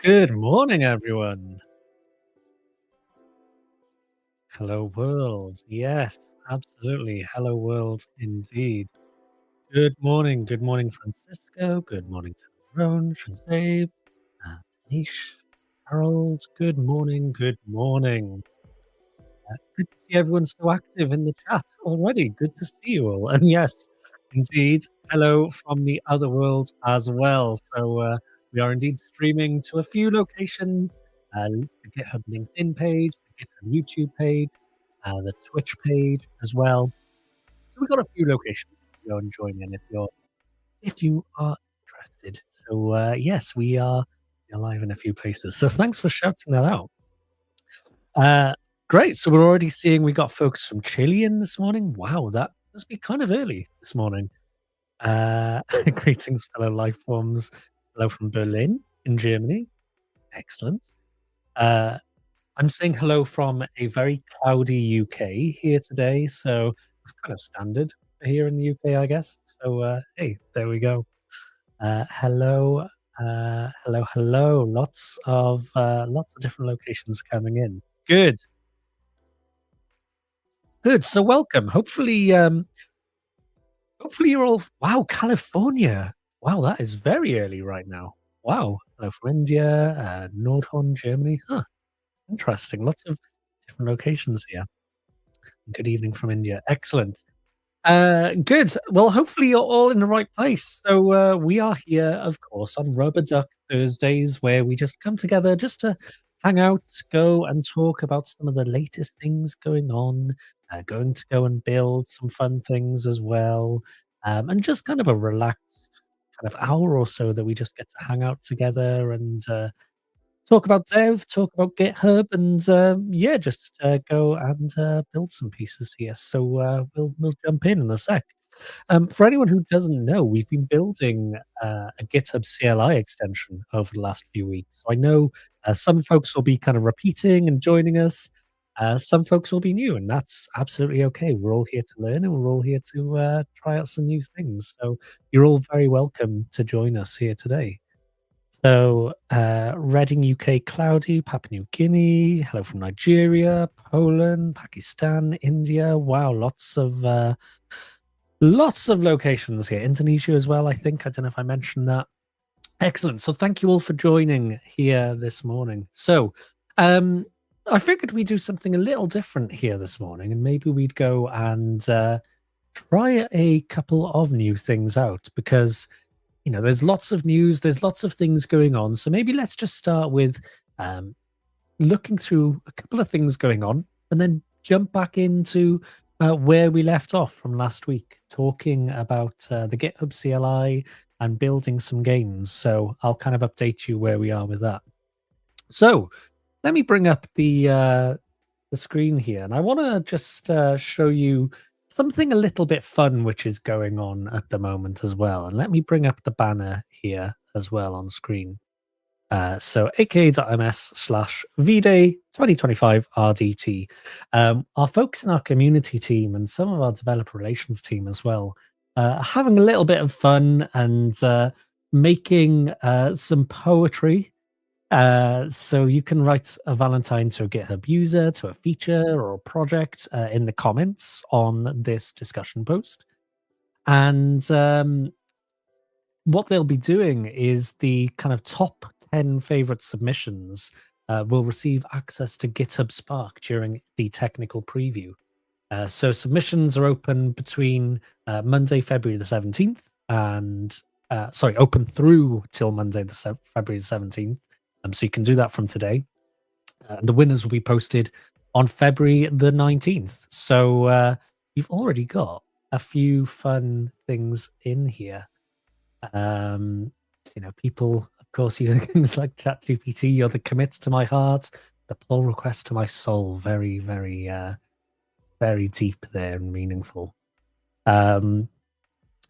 Good morning, everyone. Hello, world. Yes, absolutely. Hello, world, indeed. Good morning. Good morning, Francisco. Good morning, Tyrone, Shazab, uh, Tanish, Harold. Good morning. Good morning. Good to see everyone so active in the chat already. Good to see you all. And yes, indeed, hello from the other world as well. So we are indeed streaming to a few locations, the GitHub LinkedIn page, the GitHub YouTube page, the Twitch page as well. So we've got a few locations to go and join in if you are interested. So yes, we are live in a few places. So thanks for shouting that out. Uh, Great. So we're already seeing we got folks from Chile in this morning. Wow, that must be kind of early this morning. Greetings, fellow life forms. Hello from Berlin in Germany. Excellent. Uh, I'm saying hello from a very cloudy UK here today. So it's kind of standard here in the UK, I guess. So hey, there we go. Hello. Hello. Lots of different locations coming in. Good. Good. So welcome. Hopefully you're all wow, California. Wow, that is very early right now. Wow. Hello from India, Nordhorn, Germany. Huh. Interesting. Lots of different locations here. Good evening from India. Excellent. Good. Well, hopefully you're all in the right place. So we are here, of course, on Rubber Duck Thursdays, where we just come together just to hang out, go and talk about some of the latest things going on, going to go and build some fun things as well, and just kind of a relaxed kind of hour or so that we just get to hang out together and talk about dev, talk about GitHub, and yeah, just go and build some pieces here. So we'll jump in a sec. For anyone who doesn't know, we've been building a GitHub CLI extension over the last few weeks. So I know some folks will be kind of repeating and joining us. Some folks will be new, and that's absolutely okay. We're all here to learn, and we're all here to try out some new things. So you're all very welcome to join us here today. So Reading, UK, cloudy, Papua New Guinea, hello from Nigeria, Poland, Pakistan, India. Wow, lots of locations here. Indonesia as well, I think. I don't know if I mentioned that. Excellent. So thank you all for joining here this morning. So I figured we'd do something a little different here this morning, and maybe we'd go and try a couple of new things out because there's lots of news, there's lots of things going on. So maybe let's just start with looking through a couple of things going on and then jump back into where we left off from last week, talking about the GitHub CLI and building some games. So I'll kind of update you where we are with that. So let me bring up the screen here, and I want to just show you something a little bit fun which is going on at the moment as well. And let me bring up the banner here as well on screen. So aka.ms/vday 2025 RDT. Our folks in our community team and some of our developer relations team as well are having a little bit of fun and making some poetry. So you can write a Valentine to a GitHub user, to a feature or a project in the comments on this discussion post. And what they'll be doing is the kind of top 10 favorite submissions will receive access to GitHub Spark during the technical preview. So submissions are open between Monday, February the 17th and open through till Monday, February the 17th. So you can do that from today. The winners will be posted on February the 19th. So you've already got a few fun things in here. People, of course, using things like ChatGPT, you're the commits to my heart, the pull request to my soul. Very, very, very deep there and meaningful.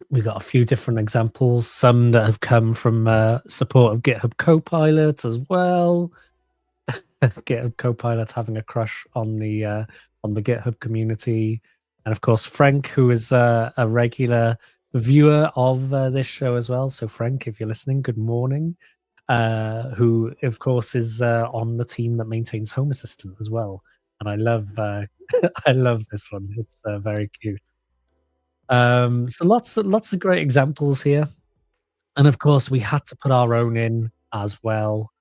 We've got a few different examples, some that have come from support of GitHub Copilot as well. GitHub Copilot having a crush on the GitHub community. And of course, Frank, who is a regular viewer of this show as well. So Frank, if you're listening, good morning. who, of course, is on the team that maintains Home Assistant as well. And I love I love this one. It's very cute. So lots of great examples here. And of course, we had to put our own in as well.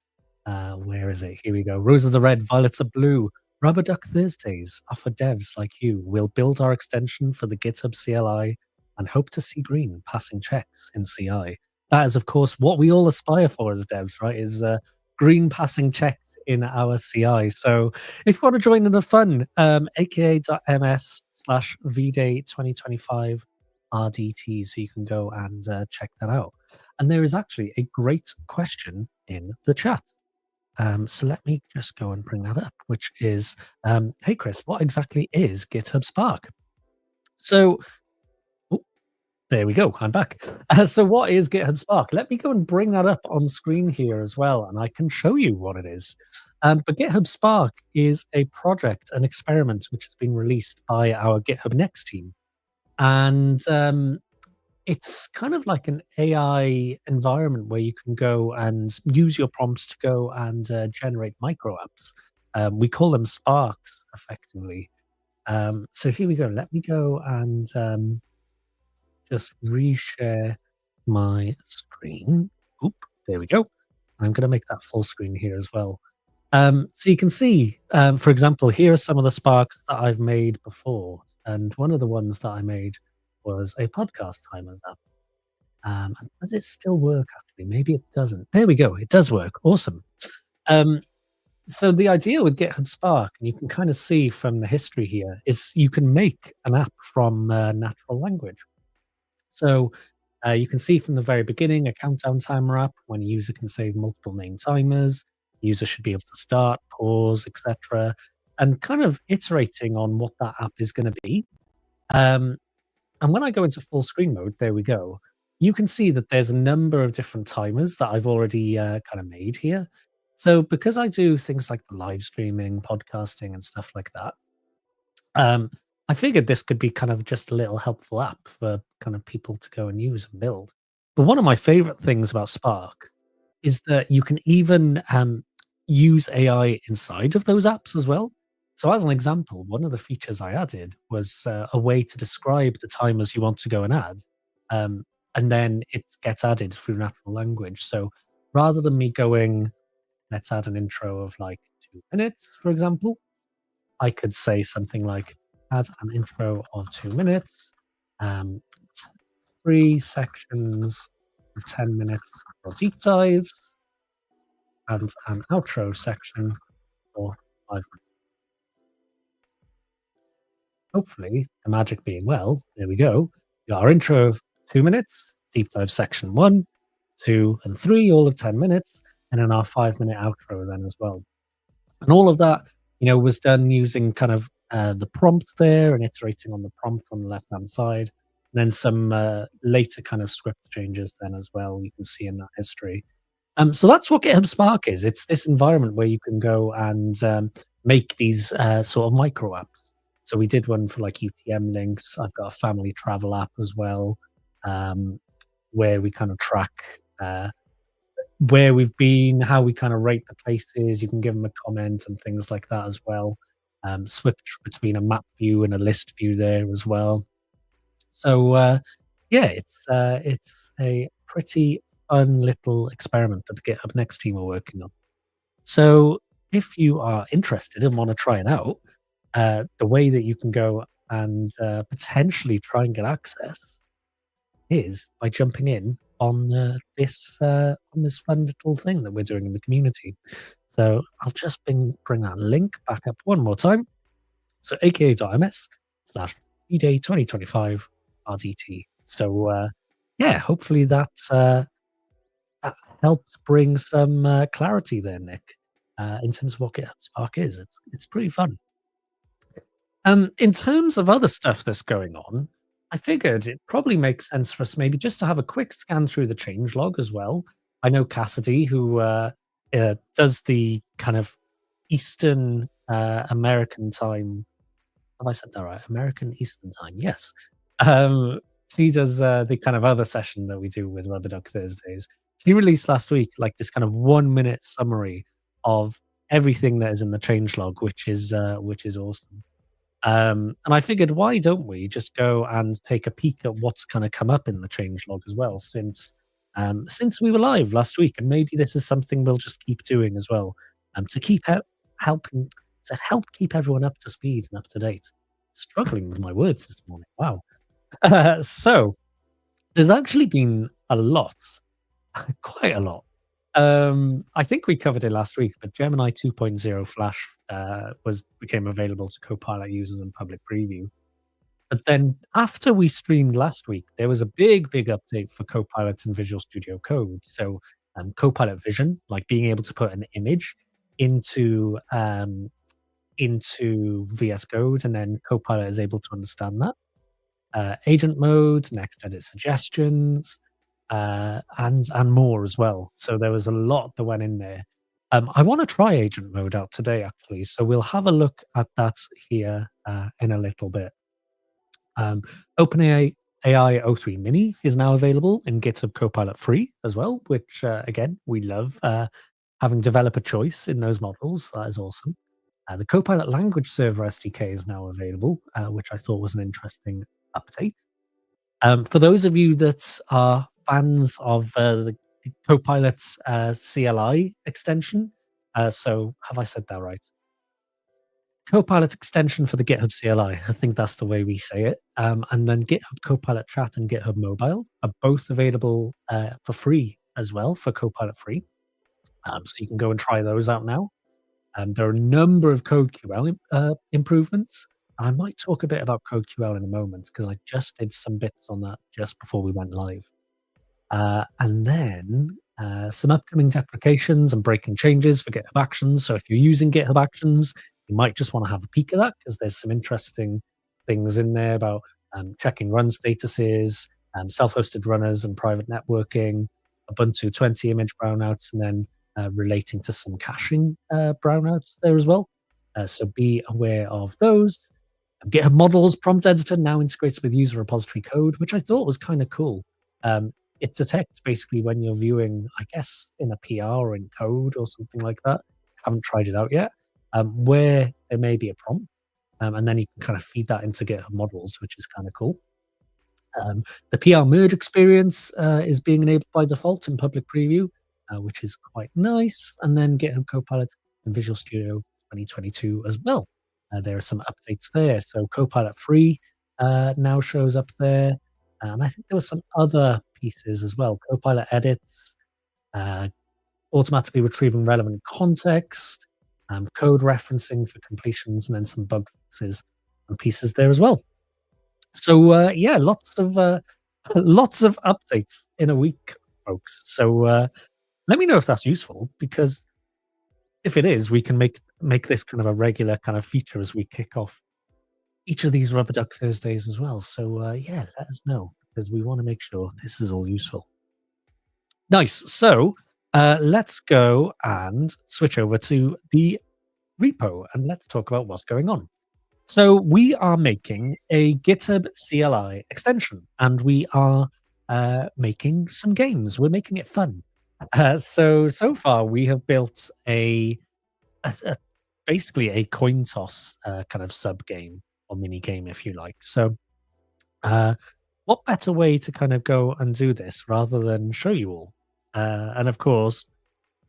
Where is it? Here we go. Roses are red, violets are blue. Rubber Duck Thursdays are for devs like you. We'll build our extension for the GitHub CLI and hope to see green passing checks in CI. That is, of course, what we all aspire for as devs, right? Is green passing checks in our CI. So if you want to join in the fun, aka.ms/vday 2025 RDT, so you can go and check that out. And there is actually a great question in the chat. So let me just go and bring that up, which is, hey Chris, what exactly is GitHub Spark? So, oh, there we go. I'm back. So what is GitHub Spark? Let me go and bring that up on screen here as well, and I can show you what it is. But GitHub Spark is a project, an experiment which has been released by our GitHub Next team, and it's kind of like an AI environment where you can go and use your prompts to go and generate micro apps. We call them sparks, effectively. So here we go. Let me go and just reshare my screen. Oop, there we go. I'm going to make that full screen here as well. So you can see, for example, here are some of the sparks that I've made before. And one of the ones that I made was a podcast timers app. And does it still work actually? Maybe it doesn't. There we go. It does work. Awesome. Um, so the idea with GitHub Spark, and you can kind of see from the history here, is you can make an app from natural language. So you can see from the very beginning a countdown timer app when a user can save multiple name timers. The user should be able to start, pause, etc., and kind of iterating on what that app is going to be. Um, and when I go into full screen mode, there we go. You can see that there's a number of different timers that I've already kind of made here. So because I do things like the live streaming, podcasting, and stuff like that, um, I figured this could be kind of just a little helpful app for kind of people to go and use and build. But one of my favorite things about Spark is that you can even use AI inside of those apps as well. So, as an example, one of the features I added was a way to describe the timers you want to go and add, um, and then it gets added through natural language. So, rather than me going, let's add an intro of like 2 minutes, for example, I could say something like, add an intro of 2 minutes, um, 3 sections of 10 minutes for deep dives, and an outro section for 5 minutes. Hopefully, the magic being well, there we go. We got our intro of 2 minutes, deep dive section 1, 2, and 3, all of 10 minutes, and then our 5 minute outro then as well. And all of that, was done using kind of the prompt there and iterating on the prompt on the left hand side. And then some later kind of script changes then as well, you can see in that history. So that's what GitHub Spark is. It's this environment where you can go and make these sort of micro apps. So we did one for like UTM links. I've got a family travel app as well, where we kind of track where we've been, how we kind of rate the places. You can give them a comment and things like that as well. Switch between a map view and a list view there as well. So yeah, it's a pretty fun little experiment that the GitHub Next team are working on. So if you are interested and want to try it out, the way that you can go and potentially try and get access is by jumping in on this fun little thing that we're doing in the community. So I'll just bring that link back up one more time. So aka.ms/eday 2025 RDT. So yeah, hopefully that helps bring some clarity there, Nick, in terms of what GitHub Spark is. It's pretty fun. In terms of other stuff that's going on, I figured it probably makes sense for us maybe just to have a quick scan through the changelog as well. I know Cassidy, who does the kind of Eastern American time. Have I said that right? American Eastern time, yes. She does the kind of other session that we do with Rubber Duck Thursdays. he released last week like this kind of 1 minute summary of everything that is in the changelog, which is awesome. And I figured, why don't we just go and take a peek at what's kind of come up in the changelog as well, since we were live last week, and maybe this is something we'll just keep doing as well, to keep helping to help keep everyone up to speed and up to date. Struggling with my words this morning. Wow. So there's actually been a lot, quite a lot. I think we covered it last week, but Gemini 2.0 Flash was became available to Copilot users in public preview. But then after we streamed last week, there was a big, big update for Copilot and Visual Studio Code. So Copilot Vision, like being able to put an image into into VS Code, and then Copilot is able to understand that. Agent mode, next edit suggestions, and more as well. So there was a lot that went in there. I want to try agent mode out today, actually. So we'll have a look at that here in a little bit. OpenAI AI O3 Mini is now available in GitHub Copilot free as well, which again we love having developer choice in those models. That is awesome. The Copilot Language Server SDK is now available, which I thought was an interesting update. For those of you that are fans of the Copilot's CLI extension, so have I said that right? Copilot extension for the GitHub CLI. I think that's the way we say it. And then GitHub Copilot Chat and GitHub Mobile are both available for free as well for Copilot free. So you can go and try those out now. There are a number of CodeQL improvements. And I might talk a bit about CodeQL in a moment because I just did some bits on that just before we went live. And then some upcoming deprecations and breaking changes for GitHub Actions. So if you're using GitHub Actions, you might just want to have a peek at that because there's some interesting things in there about checking run statuses, self-hosted runners and private networking, Ubuntu 20 image brownouts, and then relating to some caching brownouts there as well. So be aware of those. GitHub Models prompt editor now integrates with user repository code, which I thought was kind of cool. It detects basically when you're viewing, I guess, in a PR or in code or something like that. Haven't tried it out yet. Where there may be a prompt, and then you can kind of feed that into GitHub Models, which is kind of cool. The PR merge experience is being enabled by default in public preview, which is quite nice. And then GitHub Copilot and Visual Studio 2022 as well. There are some updates there. So Copilot free now shows up there. And I think there were some other pieces as well. Copilot edits, automatically retrieving relevant context, code referencing for completions, and then some bug fixes and pieces there as well. So yeah, lots of lots of updates in a week, folks. So let me know if that's useful, because if it is, we can make this kind of a regular kind of feature as we kick off each of these Rubber Duck Thursdays as well. So yeah, let us know, because we want to make sure this is all useful. Nice. So let's go and switch over to the repo and let's talk about what's going on. So we are making a GitHub CLI extension, and we are making some games. We're making it fun. So far we have built basically a coin toss kind of sub game or mini game, if you like. So what better way to kind of go and do this rather than show you all? And of course,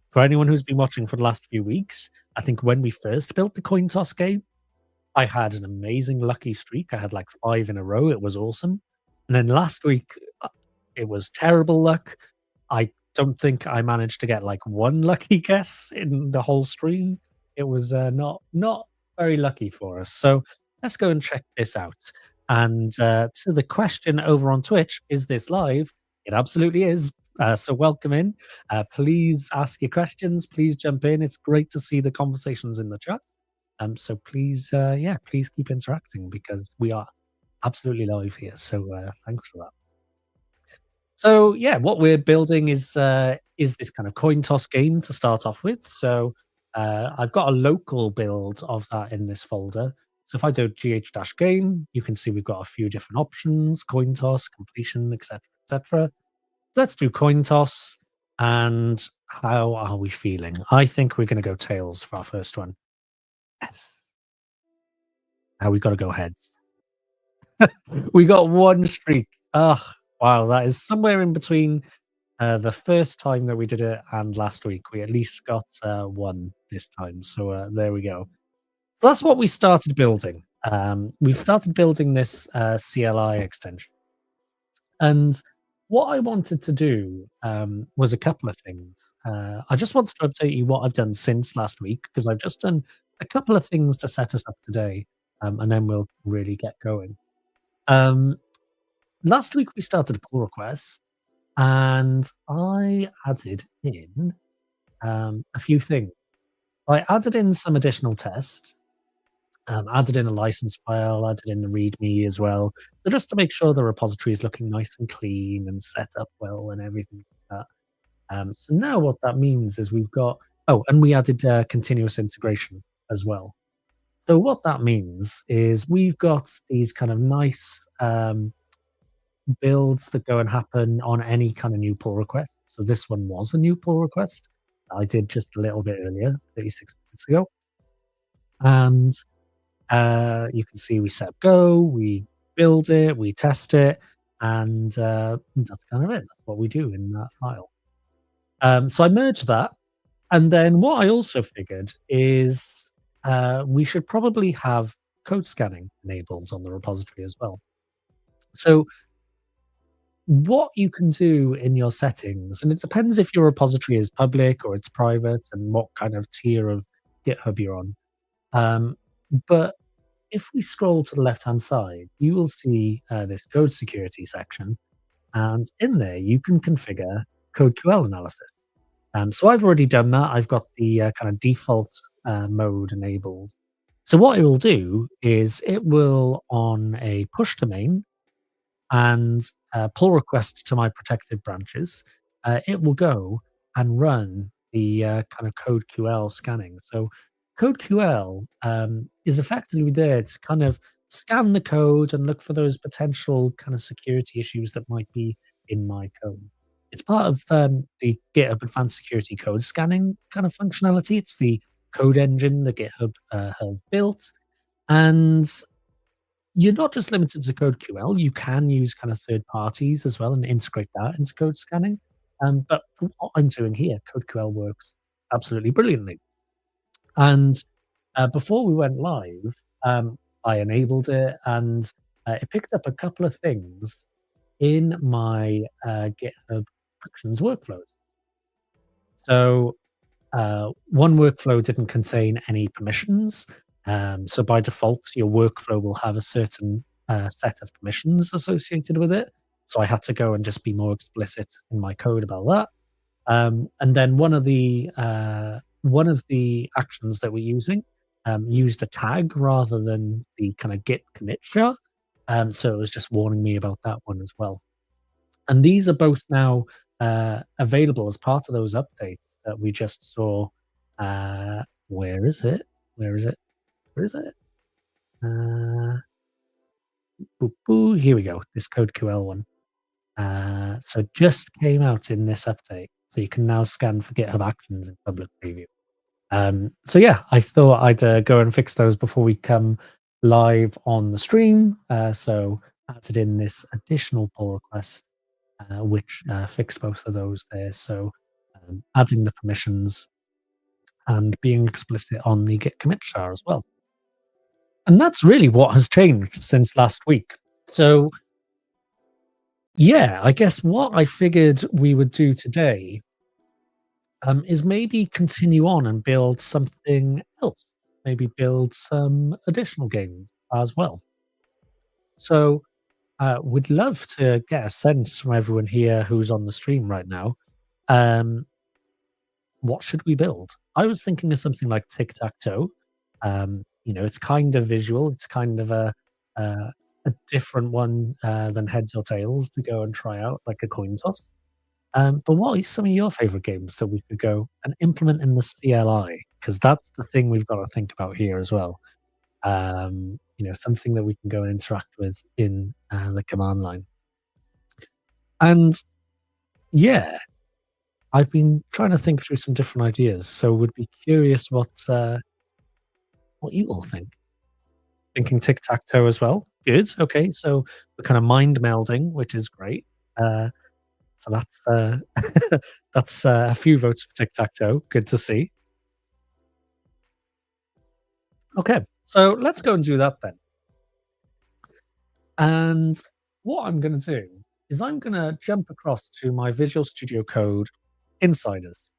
for anyone who's been watching for the last few weeks, I think when we first built the coin toss game, I had an amazing lucky streak. I had like 5 in a row. It was awesome. And then last week, it was terrible luck. I don't think I managed to get like one lucky guess in the whole stream. It was not very lucky for us. So let's go and check this out. And to the question over on Twitch, is this live? It absolutely is. So welcome in. Please ask your questions. Please jump in. It's great to see the conversations in the chat. So please, yeah, please keep interacting, because we are absolutely live here. So thanks for that. So yeah, what we're building is this kind of coin toss game to start off with. So I've got a local build of that in this folder. So if I do gh-game, you can see we've got a few different options: coin toss, completion, etc., etc. Let's do coin toss. And how are we feeling? I think we're gonna go tails for our first one. Yes. Now we gotta go heads. We got one streak. Oh, wow, that is somewhere in between, the first time that we did it and last week. We at least got, 1 this time, so, there we go. So that's what we started building. We've started building this, CLI extension, and what I wanted to do, was a couple of things. I just wanted to update you what I've done since last week, because I've just done a couple of things to set us up today, and then we'll really get going. Um, Last week we started a pull request, and I added in, a few things. I added in some additional tests, added in a license file, added in the README as well, so just to make sure the repository is looking nice and clean and set up well and everything like that. So now what that means is we've got oh, and we added, continuous integration as well. So what that means is we've got these kind of nice, builds that go and happen on any kind of new pull request. So this one was a new pull request that I did just a little bit earlier, 36 minutes ago. And you can see we set go, we build it, we test it, and that's kind of it. That's what we do in that file. So I merged that. And then what I also figured is we should probably have code scanning enabled on the repository as well. So what you can do in your settings, and it depends if your repository is public or it's private and what kind of tier of GitHub you're on. Um, but if we scroll to the left-hand side, you will see this code security section, and in there you can configure code QL analysis. So I've already done that. I've got the kind of default mode enabled. So what it will do is it will, on a push to main, and pull request to my protected branches, it will go and run the kind of code QL scanning. So code QL is effectively there to kind of scan the code and look for those potential kind of security issues that might be in my code. It's part of the GitHub Advanced Security Code Scanning kind of functionality. It's the code engine that GitHub have built, and you're not just limited to code QL, you can use kind of third parties as well and integrate that into code scanning. But for what I'm doing here, code QL works absolutely brilliantly. And before we went live, I enabled it, and it picked up a couple of things in my GitHub Actions workflows. So one workflow didn't contain any permissions. So by default, your workflow will have a certain set of permissions associated with it. So I had to go and just be more explicit in my code about that. And then one of the actions that we're using used a tag rather than the kind of git commit jar. So it was just warning me about that one as well. And these are both now available as part of those updates that we just saw. Where is it? Where is it? Where is it? Boo, boo, here we go. This code QL one. So it just came out in this update. So you can now scan for GitHub Actions in public preview. So yeah, I thought I'd go and fix those before we come live on the stream. So added in this additional pull request, which fixed both of those there. So adding the permissions and being explicit on the git commit jar as well. And that's really what has changed since last week. So yeah, I guess what I figured we would do today is maybe continue on and build something else. Maybe build some additional games as well. So would love to get a sense from everyone here who's on the stream right now. What should we build? I was thinking of something like tic-tac-toe. It's kind of visual. It's kind of a different one than heads or tails to go and try out, like a coin toss. But what are some of your favorite games that we could go and implement in the CLI? Because that's the thing we've got to think about here as well. Something that we can go and interact with in the command line. And yeah, I've been trying to think through some different ideas, so would be curious what you all think. Thinking tic-tac-toe as well? Good, okay, so we're kinda mind melding, which is great. Uh, so that's, a few votes for tic-tac-toe, good to see. Okay, so let's go and do that then. And what I'm gonna do is I'm gonna jump across to my Visual Studio Code insiders.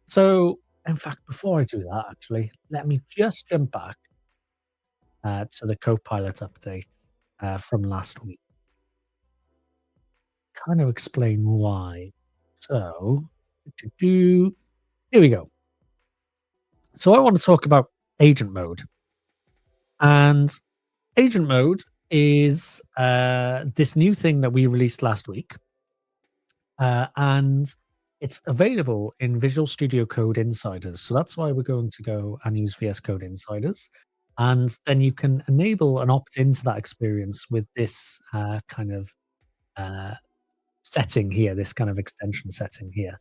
So, in fact, before I do that, actually, let me just jump back to the Copilot update from last week. Kind of explain why. So, here we go. So, I want to talk about agent mode. And agent mode is this new thing that we released last week. And it's available in Visual Studio Code Insiders. So that's why we're going to go and use VS Code Insiders. And then you can enable and opt into that experience with this kind of uh, setting here, this kind of extension setting here.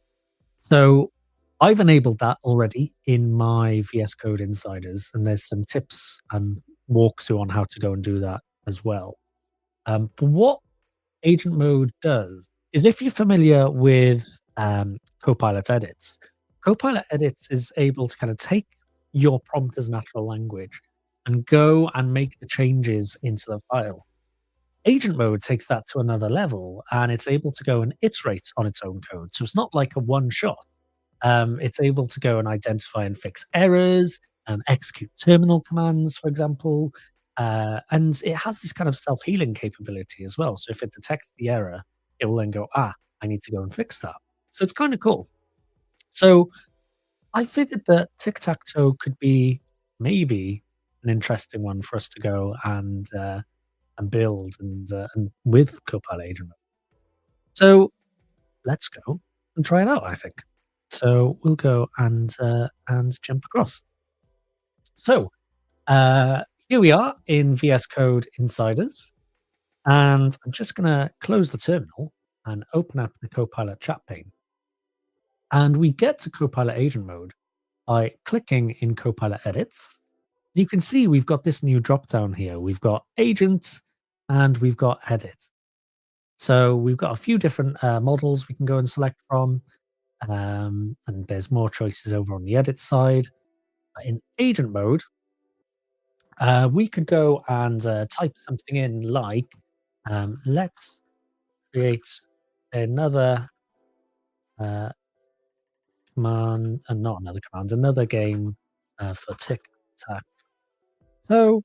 So I've enabled that already in my VS Code Insiders, and there's some tips and walkthrough on how to go and do that as well. But what agent mode does is if you're familiar with Copilot Edits, Copilot Edits is able to kind of take your prompt as natural language and go and make the changes into the file. Agent mode takes that to another level and it's able to go and iterate on its own code. So it's not like a one shot. It's able to go and identify and fix errors, execute terminal commands, for example, and it has this kind of self healing capability as well. So if it detects the error, it will then go, I need to go and fix that. So it's kind of cool. So I figured that tic tac toe could be maybe an interesting one for us to go and build and with Copilot Agent. So let's go and try it out. I think. So we'll go and jump across. So here we are in VS Code Insiders, and I'm just going to close the terminal and open up the Copilot chat pane. And we get to Copilot Agent mode by clicking in Copilot Edits. You can see we've got this new drop down here. We've got Agent and we've got Edit. So we've got a few different models we can go and select from. And there's more choices over on the edit side. In agent mode, we could go and type something in like, let's create another command, and not another command, another game for tic tac. So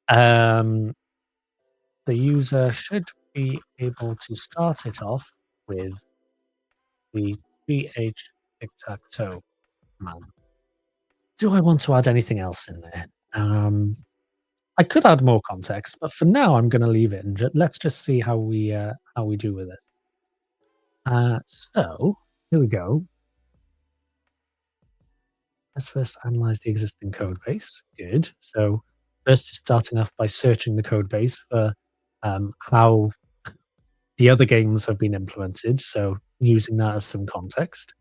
the user should be able to start it off with the ch tic tac toe command. Do I want to add anything else in there? I could add more context, but for now, I'm going to leave it and let's just see how we do with it. So here we go. Let's first analyze the existing code base. Good. So first, just starting off by searching the code base for how the other games have been implemented. So using that as some context.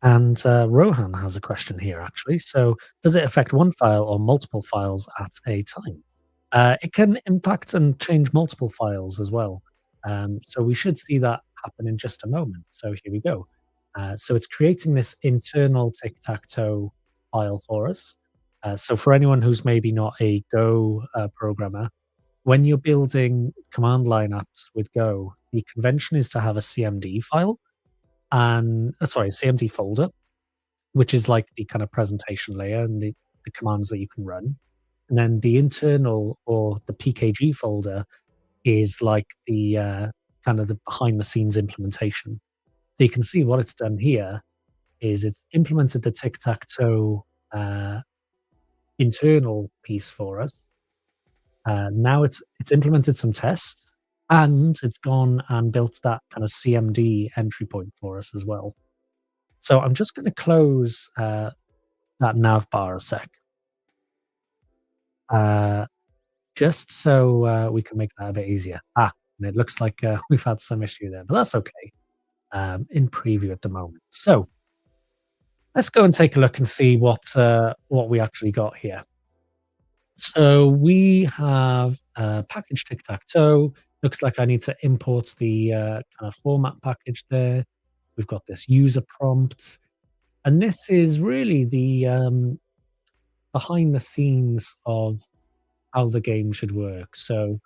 And Rohan has a question here, actually. So, does it affect one file or multiple files at a time? It can impact and change multiple files as well. So, we should see that happen in just a moment. So, here we go. So, it's creating this internal tic tac toe file for us. So, for anyone who's maybe not a Go programmer, when you're building command line apps with Go, the convention is to have a CMD file and sorry, CMD folder, which is like the kind of presentation layer and the commands that you can run. And then the internal or the PKG folder is like the kind of the behind the scenes implementation. So you can see what it's done here is it's implemented the tic tac toe internal piece for us. Now it's implemented some tests and it's gone and built that kind of CMD entry point for us as well. So I'm just going to close that nav bar a sec, uh, just so we can make that a bit easier. and it looks like we've had some issue there, but that's okay. In preview at the moment. So let's go and take a look and see what we actually got here. So we have package tic tac toe. Looks like I need to import the kind of format package there. We've got this user prompt, and this is really the behind the scenes of how the game should work. So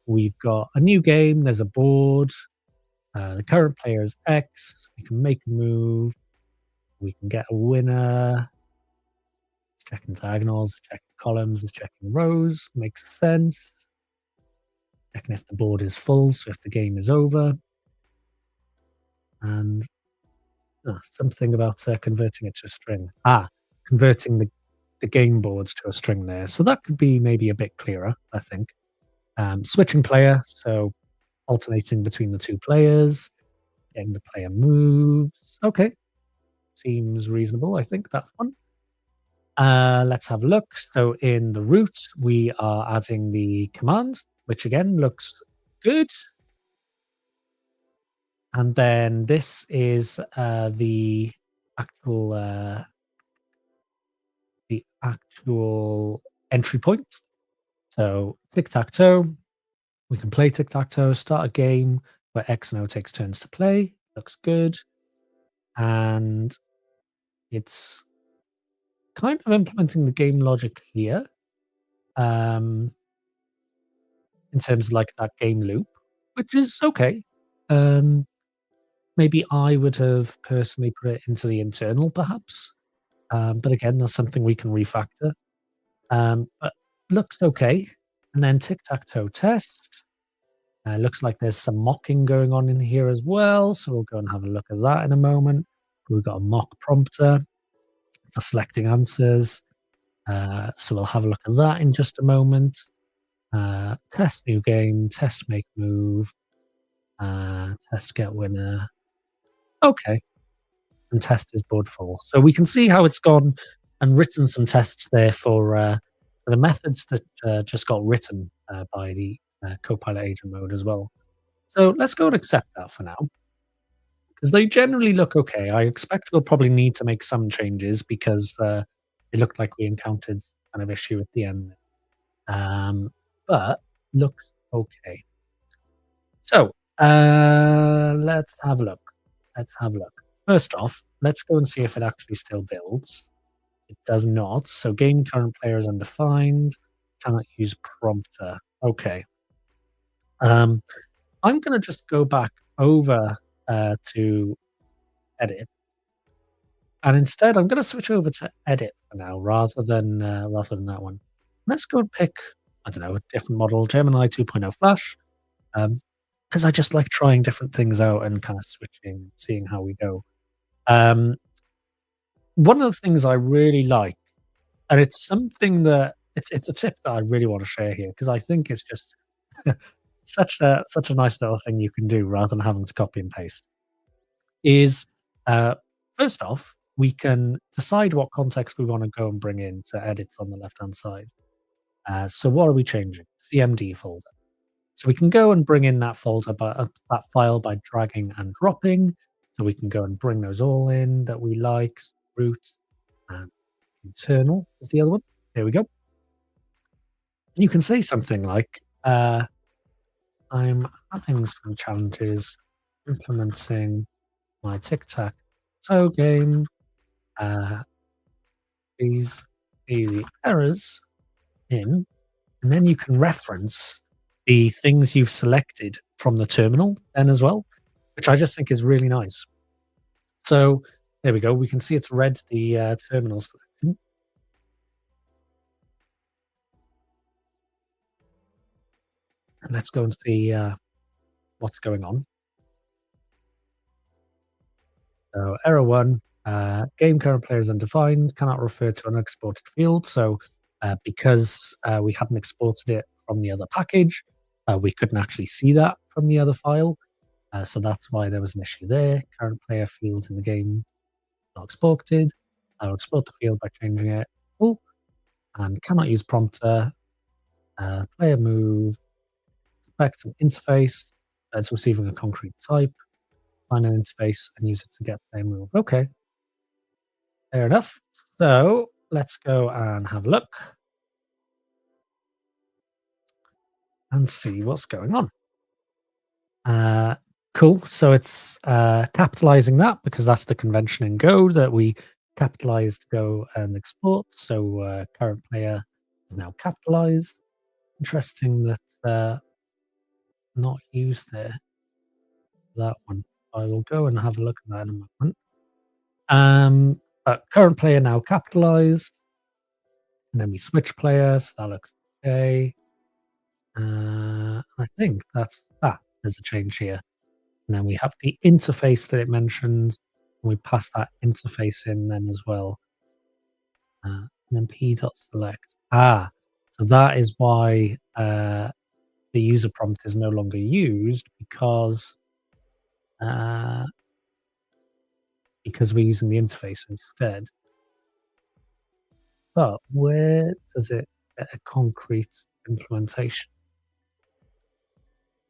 we've got a new game. There's a board. The current player is X. We can make a move. We can get a winner. It's checking diagonals, checking columns, it's checking rows. Makes sense. Checking if the board is full, so if the game is over. And something about converting it to a string. Converting the game boards to a string there. So that could be maybe a bit clearer, I think. Switching player, so alternating between the two players, getting the player moves. Okay, seems reasonable, I think, that one. Let's have a look. So in the root, we are adding the command, which again looks good. And then this is actual uh, the actual entry point. So tic tac toe. We can play tic tac toe. Start a game where X and O takes turns to play. Looks good, and it's kind of implementing the game logic here. Um, in terms of like that game loop, which is okay. Um, Maybe I would have personally put it into the internal, perhaps. But again, that's something we can refactor. But looks okay. And then tic tac toe test. Looks like there's some mocking going on in here as well. So we'll go and have a look at that in a moment. We've got a mock prompter for selecting answers. So we'll have a look at that in just a moment. Test new game, test make move, test get winner. Okay. And test is board full. So we can see how it's gone and written some tests there for the methods that just got written by the Copilot agent mode as well. So let's go and accept that for now because they generally look okay. I expect we'll probably need to make some changes because it looked like we encountered kind of issue at the end. But looks okay. So let's have a look. Let's have a look. First off, let's go and see if it actually still builds. It does not. So game current player is undefined. Cannot use prompter. Okay. I'm going to just go back over to edit, and instead I'm going to switch over to edit for now rather than that one. Let's go and pick I don't know a different model, Gemini 2.0 Flash, because I just like trying different things out and kind of switching, seeing how we go. Um, One of the things I really like, and it's something that it's a tip that I really want to share here because I think it's just such a nice little thing you can do rather than having to copy and paste. Is first off, we can decide what context we want to go and bring in to edits on the left hand side. So what are we changing? CMD folder. So we can go and bring in that folder by that file by dragging and dropping. So we can go and bring those all in that we like. Root and internal is the other one. There we go. And you can say something like, I'm having some challenges implementing my tic tac toe game. These be the errors in, and then you can reference the things you've selected from the terminal then as well, which I just think is really nice. So there we go. We can see it's read the terminal selection. And let's go and see what's going on. So error one, game current player is undefined, cannot refer to an unexported field. So because we hadn't exported it from the other package, we couldn't actually see that from the other file. So that's why there was an issue there. Current player field in the game not exported. I'll export the field by changing it. Cool. And cannot use prompter. Player move select an interface that's receiving a concrete type, find an interface and use it to get player move. Okay, fair enough. So let's go and have a look and see what's going on. Uh, cool. So it's capitalizing that because that's the convention in Go that we capitalized Go and export. So current player is now capitalized. Interesting that not used there. That one. I will go and have a look at that in a moment. But current player now capitalized, and then we switch players. That looks okay. I think there's a change here. And then we have the interface that it mentions. And we pass that interface in then as well. And then p dot select. So that is why the user prompt is no longer used uh, because we're using the interface instead. But where does it get a concrete implementation?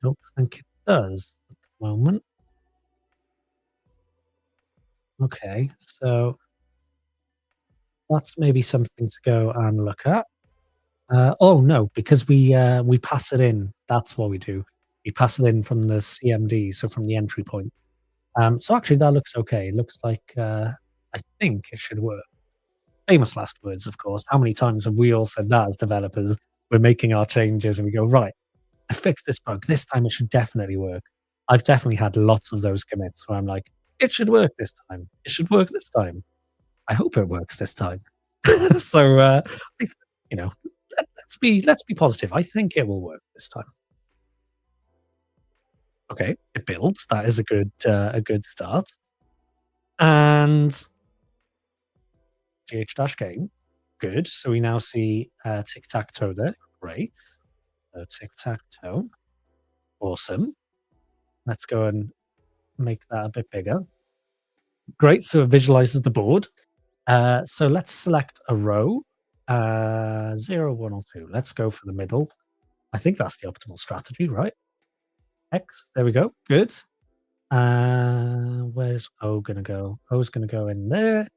I don't think it does at the moment. Okay, so that's maybe something to go and look at. Oh no, because we pass it in. That's what we do. We pass it in from the CMD, so from the entry point. So actually that looks okay. It looks like I think it should work. Famous last words, of course. How many times have we all said that as developers? We're making our changes and we go, right, I fixed this bug. This time it should definitely work. I've definitely had lots of those commits where I'm like, it should work this time. It should work this time. I hope it works this time. So, you know, let's be positive. I think it will work this time. Okay, it builds. That is a good start. And gh dash game, good. So we now see tic tac toe there. Great. So tic tac toe, awesome. Let's go and make that a bit bigger. Great. So it visualizes the board. So let's select a row, 0, 1, or 2. Let's go for the middle. I think that's the optimal strategy, right? X. There we go. Good. Where's O gonna go? O's gonna go in there.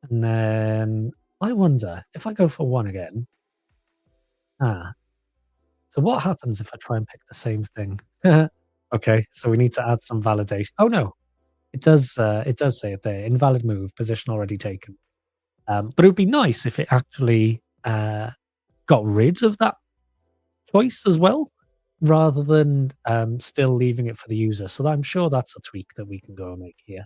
And then I wonder if I go for 1 again. Ah. So what happens if I try and pick the same thing? Okay, so we need to add some validation. Oh no, it does say it there. Invalid move, position already taken. But it would be nice if it actually got rid of that choice as well, rather than still leaving it for the user. So I'm sure that's a tweak that we can go and make here.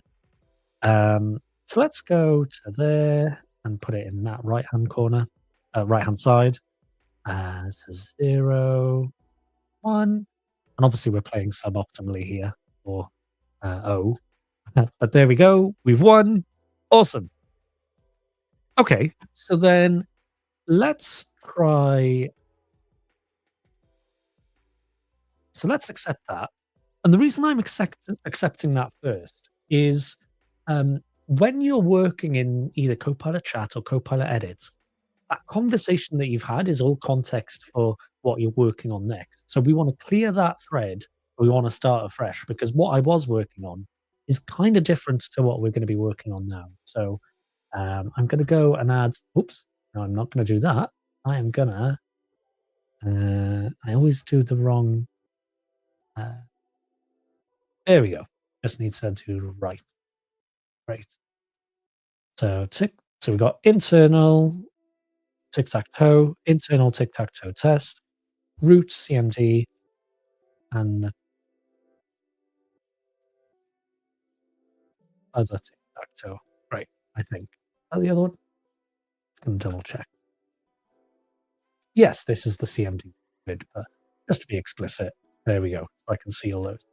So let's go to there and put it in that right hand corner, right hand side. So 0, 1, and obviously we're playing suboptimally here for O. But there we go. We've won. Awesome. Okay, so then let's try. So let's accept that. And the reason I'm accepting that first is when you're working in either Copilot chat or Copilot edits, that conversation that you've had is all context for what you're working on next. So we want to clear that thread. We want to start afresh because what I was working on is kind of different to what we're going to be working on now. So I'm going to go and add. Oops, no, I'm not going to do that. I am gonna. I always do the wrong. There we go. Just need to do right. Right. So tick. So we got internal tic tac toe, internal tic tac toe test, root CMD, and the other tic tac toe. Right. I think. Is that the other one? Can double check. Yes, this is the CMD vid, but just to be explicit, there we go. I can see all those.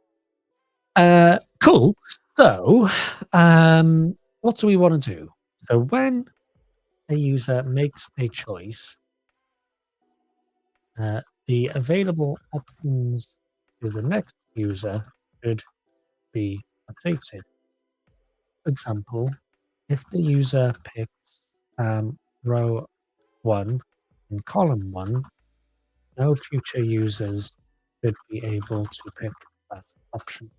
Cool. So, what do we want to do? So when a user makes a choice, the available options to the next user should be updated. For example, if the user picks row 1 in column 1, No future users should be able to pick that option.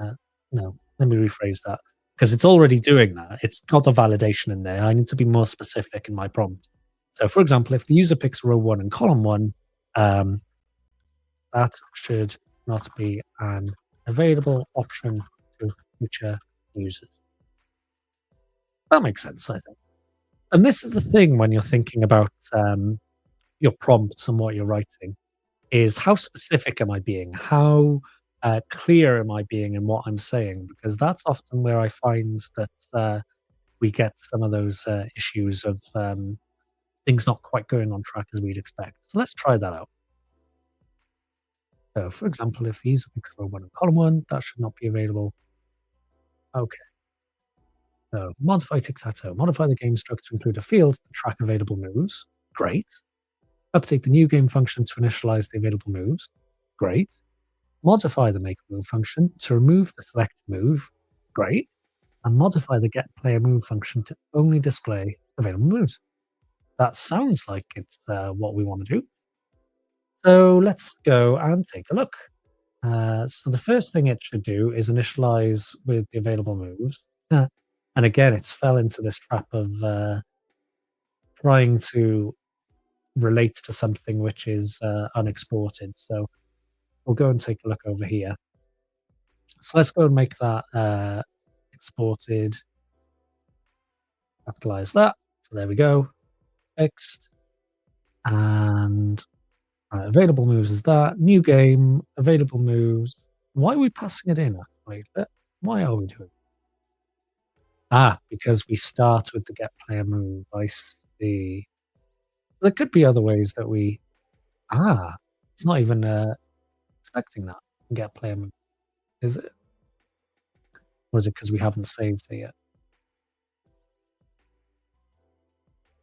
Uh, no, let me rephrase that because it's already doing that. It's got the validation in there. I need to be more specific in my prompt. So, for example, if the user picks row one and column one, um, that should not be an available option to future users. That makes sense, I think. And this is the thing when you're thinking about your prompts and what you're writing is how specific am I being? How clear am I being in what I'm saying? Because that's often where I find that we get some of those issues of things not quite going on track as we'd expect. So let's try that out. So, for example, if the user picks row one and column one, that should not be available. Okay. So modify tic-tac-toe. Modify the game structure to include a field to track available moves. Great. Update the new game function to initialize the available moves. Great. Modify the make move function to remove the selected move. Great. And modify the get player move function to only display available moves. That sounds like it's what we want to do. So let's go and take a look. So the first thing it should do is initialize with the available moves. And again, it's fell into this trap of trying to relate to something which is unexported. So we'll go and take a look over here. So let's go and make that exported, capitalize that. So there we go, fixed. And available moves is that. New game, available moves. Why are we passing it in actually? Why are we doing it? Because we start with the get player move. I see. There could be other ways that we it's not even expecting that get player move, is it? Or is it because we haven't saved it yet?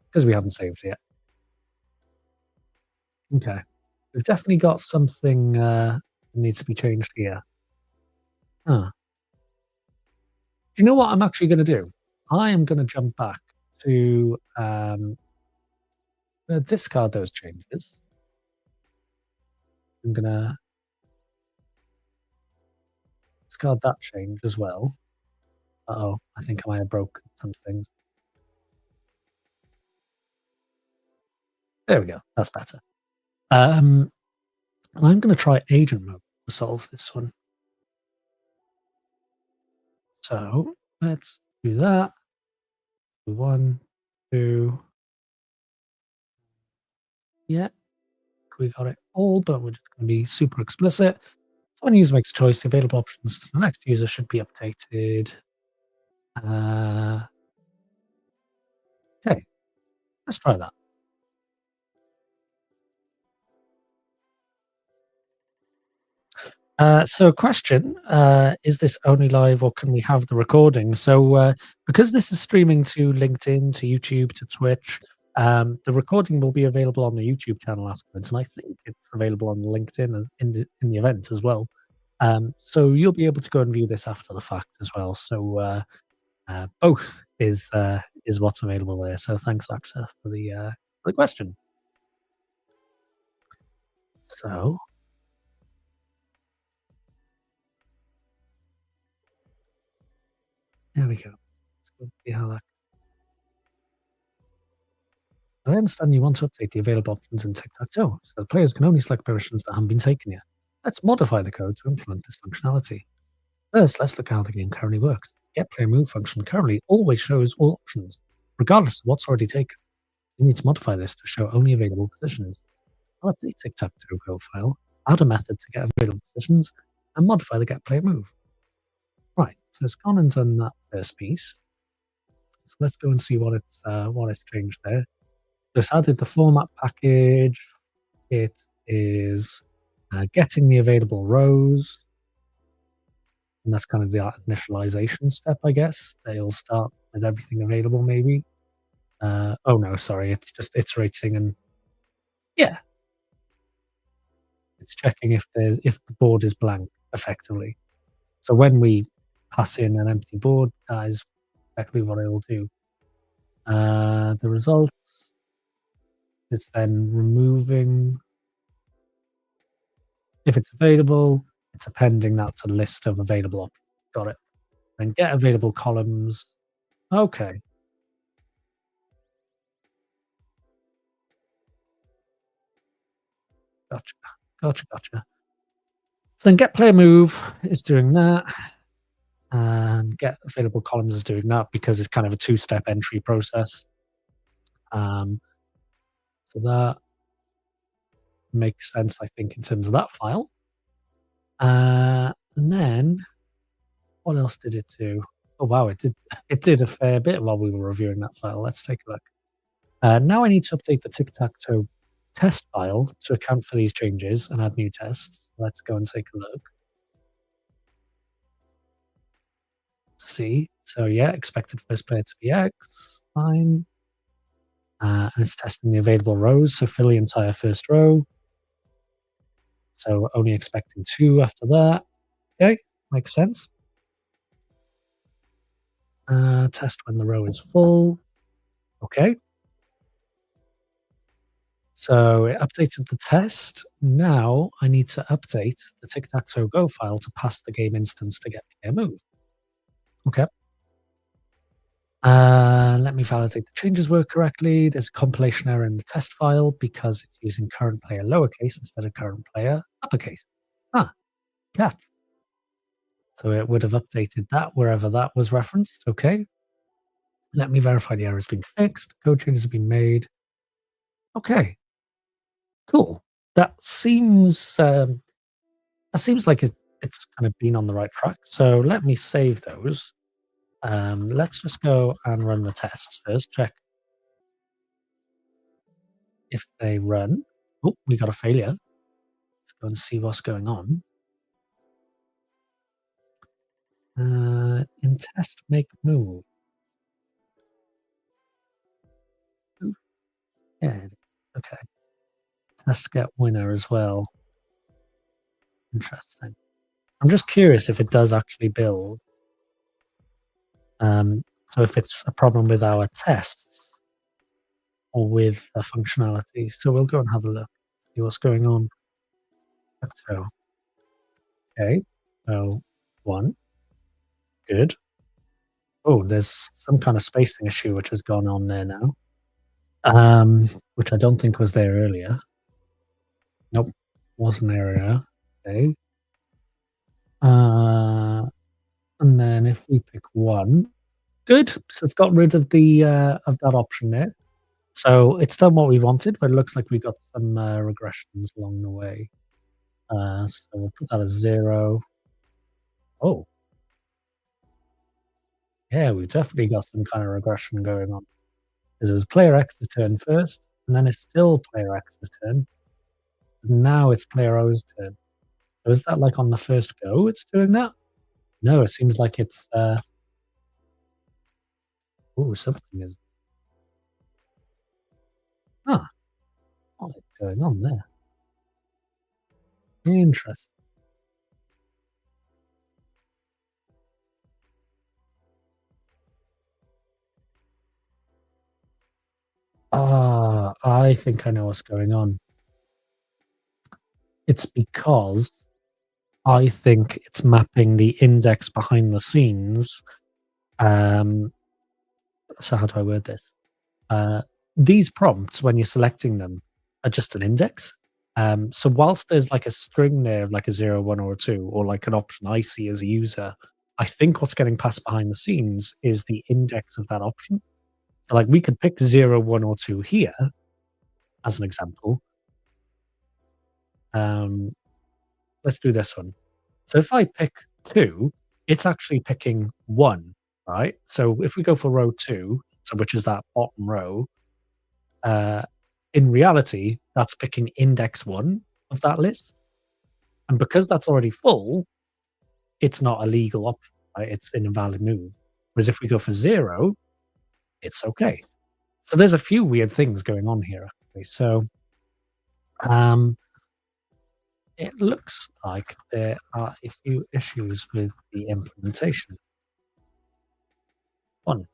Because we haven't saved it yet. Okay. We've definitely got something that needs to be changed here. Huh. Do you know what I'm actually gonna do? I am gonna jump back to discard those changes. I'm gonna discard that change as well. Uh-oh, I think I might have broke some things. There we go. That's better. Um, I'm gonna try agent mode to solve this one. So let's do that. 1, 2. Yeah, we got it all, but we're just gonna be super explicit. So when a user makes a choice, the available options to the next user should be updated. Uh, okay, let's try that. So question, is this only live or can we have the recording? So, because this is streaming to LinkedIn, to YouTube, to Twitch, the recording will be available on the YouTube channel afterwards, and I think it's available on LinkedIn as in the event as well. So you'll be able to go and view this after the fact as well. So, both is what's available there. So thanks, AXA, for the question. So there we go. Let's go see how that I understand you want to update the available options in tic-tac-toe, so the players can only select permissions that haven't been taken yet. Let's modify the code to implement this functionality. First, let's look how the game currently works. Get player move function currently always shows all options, regardless of what's already taken. We need to modify this to show only available positions. I'll update tic-tac-toe profile, add a method to get available positions, and modify the get player move. Right, so it's gone and done that first piece. So let's go and see what it's changed there. Just added the format package. It is getting the available rows, and that's kind of the initialization step, I guess. They'll start with everything available, maybe. Oh no, sorry, it's just iterating and yeah, it's checking if the board is blank effectively. So when we pass in an empty board, that is exactly what it will do. The results. It's then removing if it's available, it's appending that to list of available options. Got it. Then get available columns. Okay, gotcha. Gotcha. So then get player move is doing that, and get available columns is doing that because it's kind of a two-step entry process. Um, so that makes sense, I think, in terms of that file. And then what else did it do? Oh wow, it did a fair bit while we were reviewing that file. Let's take a look. Now I need to update the tic-tac-toe test file to account for these changes and add new tests. Let's go and take a look. See. So yeah, expected first player to be X. Fine. And it's testing the available rows, so fill the entire first row. So only expecting 2 after that. Okay, makes sense. Test when the row is full. Okay. So it updated the test. Now I need to update the tic-tac-toe go file to pass the game instance to get player move. Okay. Let me validate the changes work correctly. There's a compilation error in the test file because it's using current player lowercase instead of current player uppercase. Ah, catch. So it would have updated that wherever that was referenced. Okay. Let me verify the error has been fixed. Code changes have been made. Okay, cool. That seems like it's kind of been on the right track. So let me save those. Let's just go and run the tests first. Check if they run. Oh, we got a failure. Let's go and see what's going on. In test make move. Ooh, yeah. Okay. Test get winner as well. Interesting. I'm just curious if it does actually build. So if it's a problem with our tests or with the functionality. So we'll go and have a look, see what's going on. So, okay. So 1, good. Oh, there's some kind of spacing issue which has gone on there now, which I don't think was there earlier. Nope, wasn't there earlier. Okay. And then if we pick 1, good. So it's got rid of that option there. So it's done what we wanted, but it looks like we got some regressions along the way. So we'll put that as 0. Oh, yeah, we've definitely got some kind of regression going on. Because it was player X's turn first, and then it's still player X's turn. And now it's player O's turn. So is that like on the first go it's doing that? No, it seems like it's ooh, something is huh, what is going on there? Interesting. Ah, I think I know what's going on. It's because I think it's mapping the index behind the scenes. Um, so how do I word this? Uh, these prompts, when you're selecting them, are just an index. So whilst there's like a string there of like a 0, 1, or a 2, or like an option I see as a user, I think what's getting passed behind the scenes is the index of that option. So like we could pick 0, 1, or 2 here as an example. Um, let's do this one. So if I pick 2, it's actually picking 1, right? So if we go for row 2, so which is that bottom row, uh, in reality, that's picking index 1 of that list. And because that's already full, it's not a legal option, right? It's an invalid move. Whereas if we go for 0, it's okay. So there's a few weird things going on here, actually. So um, it looks like there are a few issues with the implementation. One,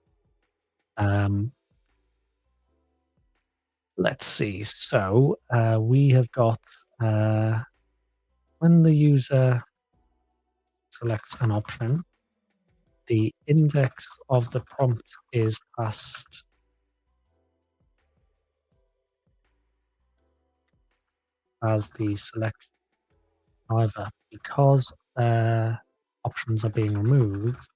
um, Let's see. So, we have got, uh, when the user selects an option, the index of the prompt is passed as the selection. However, because options are being removed,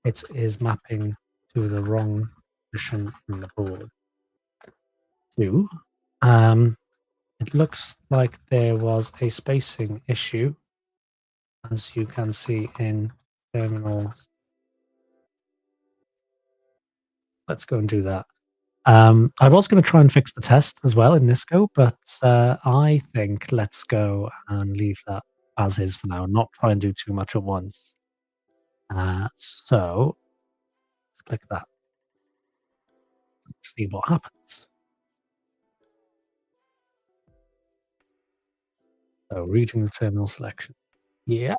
it is mapping to the wrong position in the board. Two, um, it looks like there was a spacing issue, as you can see in terminals. Let's go and do that. I was going to try and fix the test as well in this go, but I think let's go and leave that as is for now, and not try and do too much at once. So let's click that. See what happens. So reading the terminal selection. Yeah.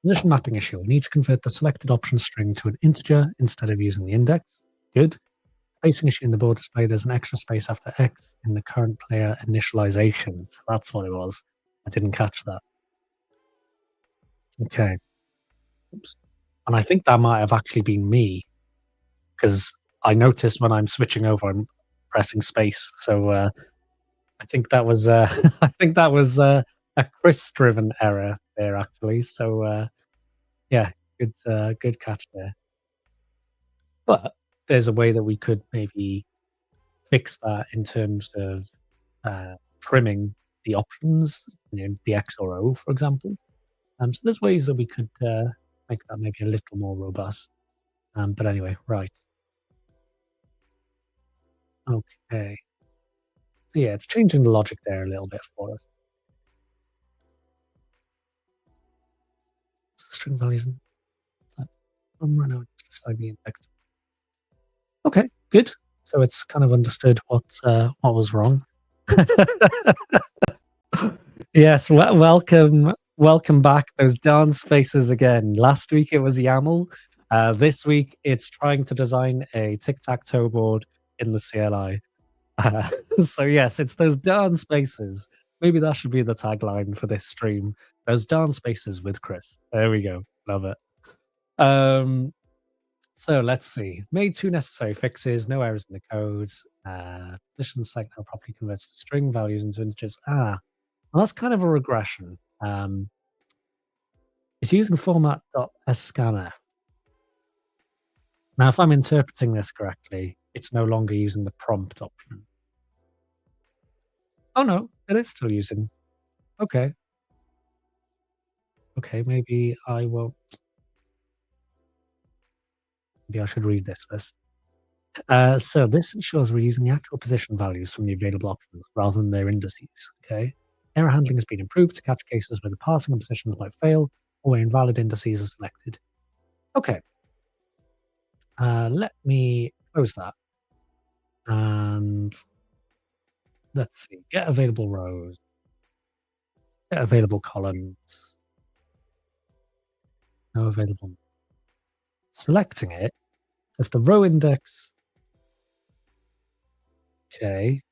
Position mapping issue. We need to convert the selected option string to an integer instead of using the index. Good. Spacing issue in the board display. There's an extra space after X in the current player initializations. That's what it was. I didn't catch that. Okay. Oops. And I think that might have actually been me because I noticed when I'm switching over, I'm pressing space. So I think that was I think that was a Chris-driven error there actually. So yeah, good catch there. But there's a way that we could maybe fix that in terms of trimming the options, the X or O, for example. So there's ways that we could make that maybe a little more robust. But anyway, right. Okay. So yeah, it's changing the logic there a little bit for us. So string values and right now just assign the index. Okay, good. So it's kind of understood what was wrong. Yes, welcome back. Those darn spaces again. Last week it was YAML. This week it's trying to design a tic-tac-toe board in the CLI. Uh, so yes, it's those darn spaces. Maybe that should be the tagline for this stream. Those darn spaces with Chris. There we go. Love it. Um, so let's see. Made two necessary fixes. No errors in the code. Position select now properly converts the string values into integers. Well, that's kind of a regression. It's using format.scanner. Now, if I'm interpreting this correctly, it's no longer using the prompt option. Oh no, it is still using. Okay. Okay, maybe I won't. Maybe I should read this first. So this ensures we're using the actual position values from the available options rather than their indices. Okay. Error handling has been improved to catch cases where the parsing of positions might fail or where invalid indices are selected. Okay. Let me close that. And let's see. Get available rows. Get available columns. No available. Selecting it. If the row index. Okay.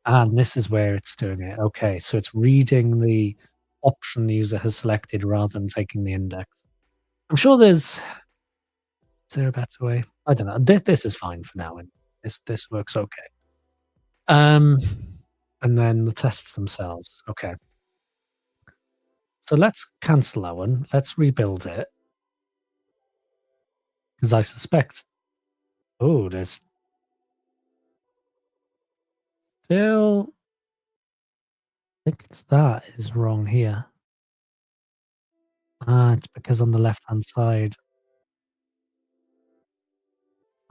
And this is where it's doing it. Okay. So it's reading the option the user has selected rather than taking the index. I'm sure there's. Is there a better way? I don't know. This is fine for now, and this works okay. Um, and then the tests themselves. Okay. So let's cancel that one. Let's rebuild it because I suspect. Oh, there's still. I think it's that is wrong here. It's because on the left hand side,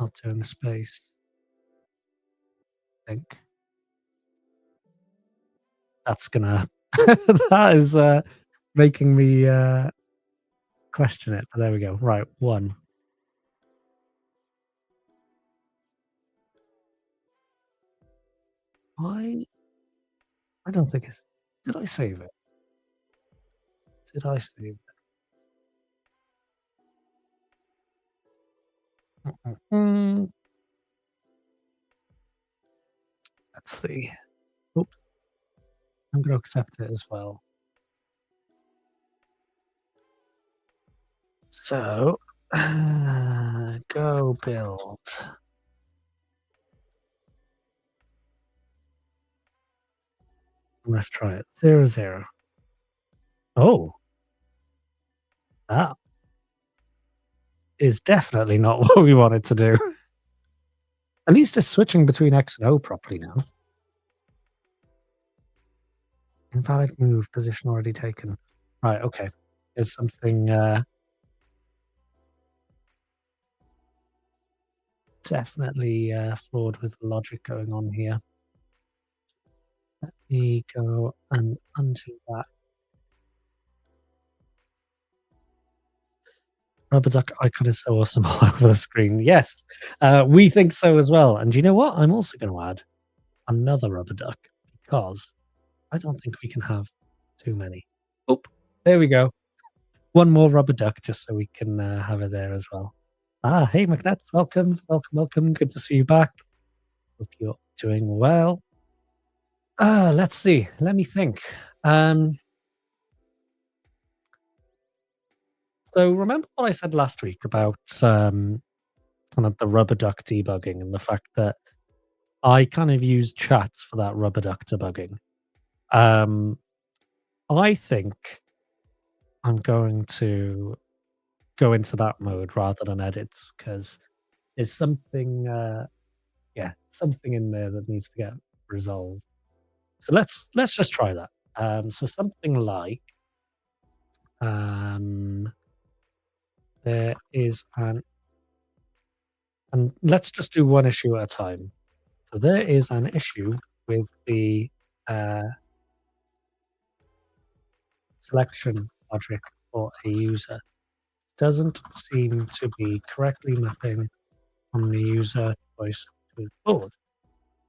not doing the space. I think that's gonna. That is making me question it. But there we go. Right, one. I I don't think it's. Did I save it? Did I save it? Mm, let's see. Oops, I'm gonna accept it as well. So, go build. Let's try it. 0, 0. Oh, that is definitely not what we wanted to do. At least it's switching between X and O properly now. Invalid move, position already taken. Right, okay. There's something definitely flawed with the logic going on here. Let me go and undo that. Rubber duck icon is so awesome all over the screen. Yes, we think so as well. And do you know what? I'm also going to add another rubber duck because I don't think we can have too many. Oh, there we go. One more rubber duck just so we can have it there as well. Ah, hey, McNuts. Welcome, welcome, welcome. Good to see you back. Hope you're doing well. Let's see. Let me think. Um, so remember what I said last week about kind of the rubber duck debugging and the fact that I kind of use chats for that rubber duck debugging. Um, I think I'm going to go into that mode rather than edits because there's something, yeah, something in there that needs to get resolved. So let's just try that. So something like um, there is an, and let's just do one issue at a time. So there is an issue with the uh, selection logic for a user. Doesn't seem to be correctly mapping from the user choice to the board.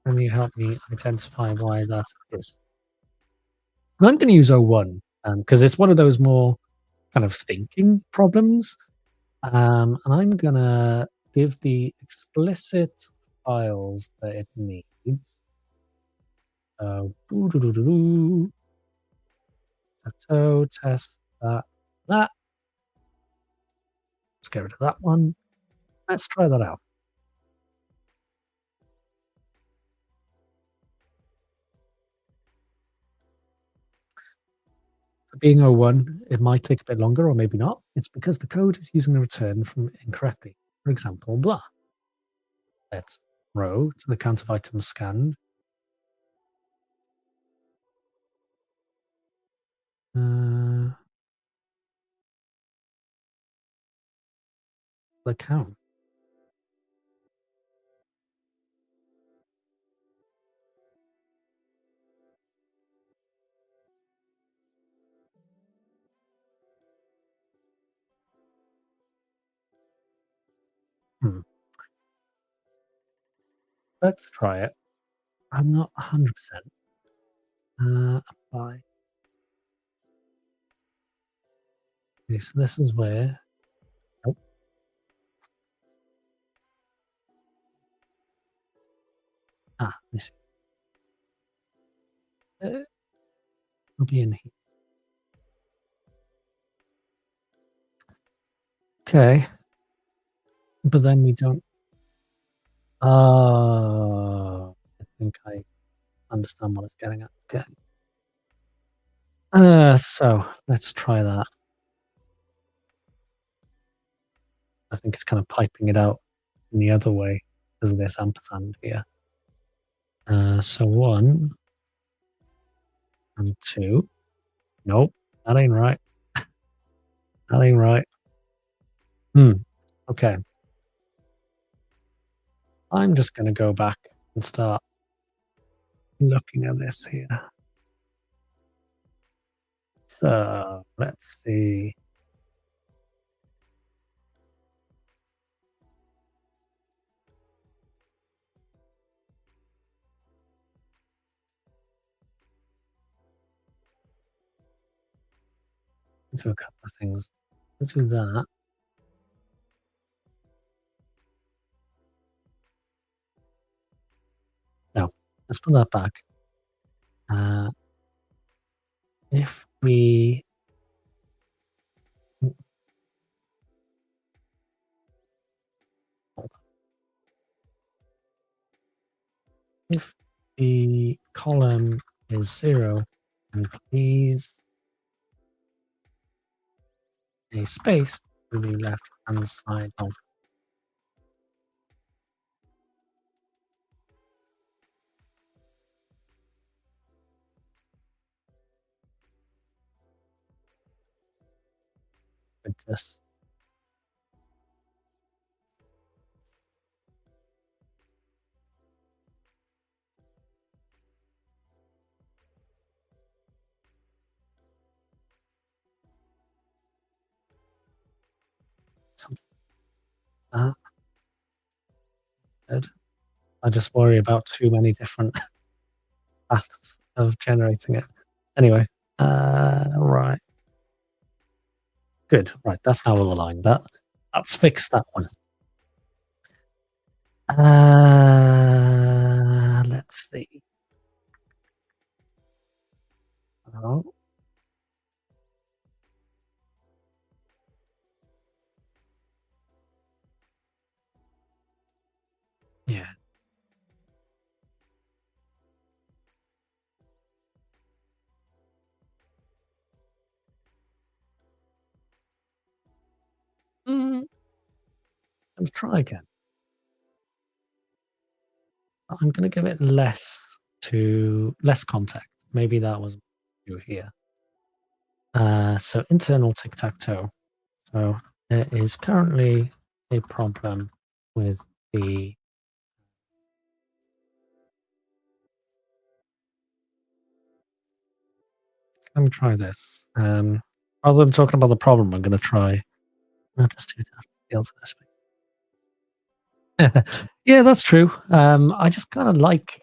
Can you help me identify why that is? And I'm going to use O1 because it's one of those more kind of thinking problems. And I'm going to give the explicit files that it needs. Boo-doo-doo-doo-doo. So test that. That. Let's get rid of that one. Let's try that out. For being O1, it might take a bit longer or maybe not. It's because the code is using the return from incorrectly. For example, blah. Let's row to the count of items scanned. Uh, the count. Hmm. Let's try it. I'm not 100%. Apply. Okay, so this is where. Oh, let me see. It'll be in here. Okay, but then we don't. I think I understand what it's getting at. Okay. So let's try that. I think it's kind of piping it out in the other way because of this ampersand here. So 1 and 2. Nope, that ain't right. That ain't right. Hmm. Okay. I'm just gonna go back and start looking at this here. So let's see. Into a couple of things. Let's do that. let's put that back. Uh, if we if the column is 0, and please a space to the left-hand side of the just something like that. Good. I just worry about too many different paths of generating it. Anyway, right. Good. Right, that's now all aligned. That's fixed that one. Let's see. Oh, yeah. Mm, let's try again. I'm gonna give it less context. Maybe that was you here. So internal tic-tac-toe. So there is currently a problem with the let me try this. Rather than talking about the problem, I'm gonna try no, just do that. Feels this way. Yeah, that's true. I just kinda like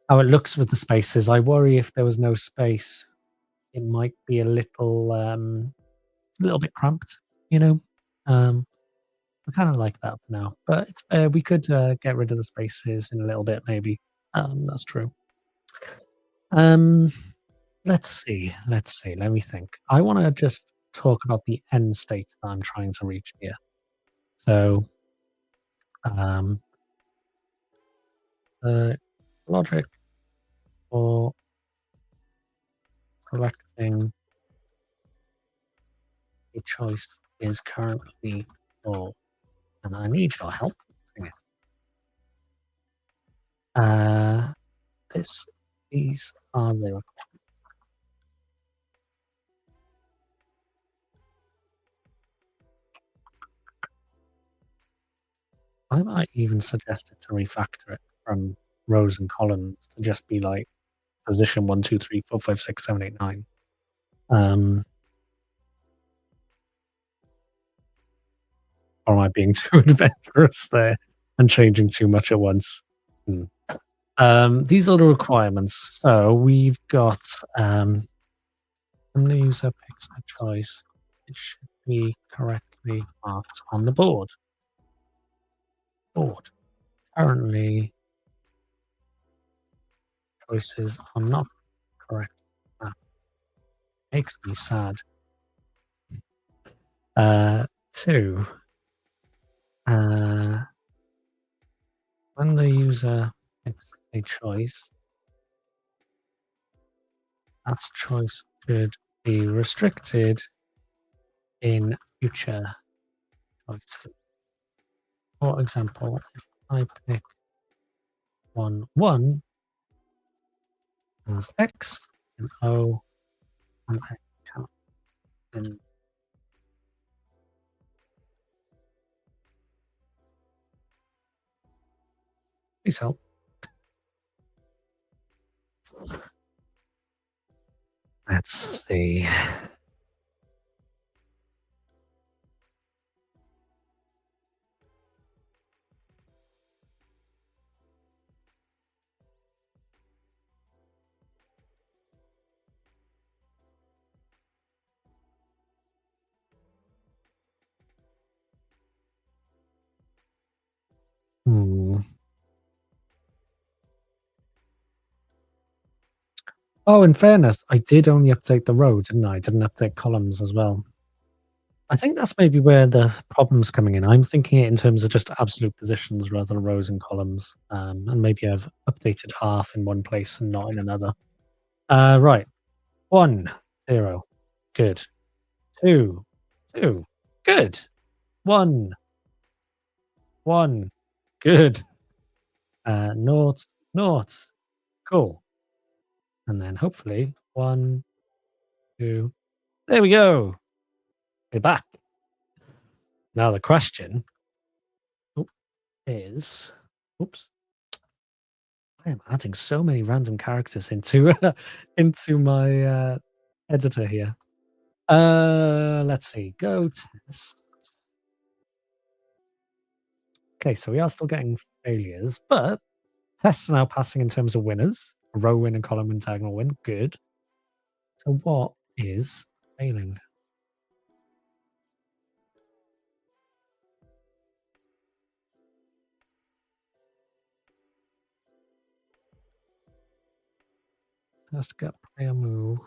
how it looks with the spaces. I worry if there was no space, it might be a little bit cramped, you know? Um, I kinda like that for now, but it's we could, get rid of the spaces in a little bit maybe. That's true. Um, let's see, let me think. I wanna just talk about the end state that I'm trying to reach here. So, um, the logic for selecting a choice is currently full, and I need your help fixing it. Uh, this these are the I might even suggest it to refactor it from rows and columns to just be like position 1, 2, 3, 4, 5, 6, 7, 8, 9. Um, or am I being too adventurous there and changing too much at once? Hmm. These are the requirements. So we've got when the user picks a choice, it should be correctly marked on the board. Board. Currently, choices are not correct. That makes me sad. Two, uh, when the user picks a choice, that choice should be restricted in future choices. For example, if I pick 1 as X and O and I cannot, then please help. Let's see. Hmm. Oh, in fairness, I did only update the row, didn't I? I didn't update columns as well. I think that's maybe where the problem's coming in. I'm thinking it in terms of just absolute positions rather than rows and columns. And maybe I've updated half in one place and not in another. Right. 1, 0. Good. 2, 2. Good. 1, 1. Good. Naught, naught. Cool. And then hopefully 1, 2. There we go. We're back. Now the question is, oops, I am adding so many random characters into into my editor here. Let's see. Go test. Okay, so we are still getting failures, but tests are now passing in terms of winners. A row win, and column win, diagonal win. Good. So what is failing? Let's get player move.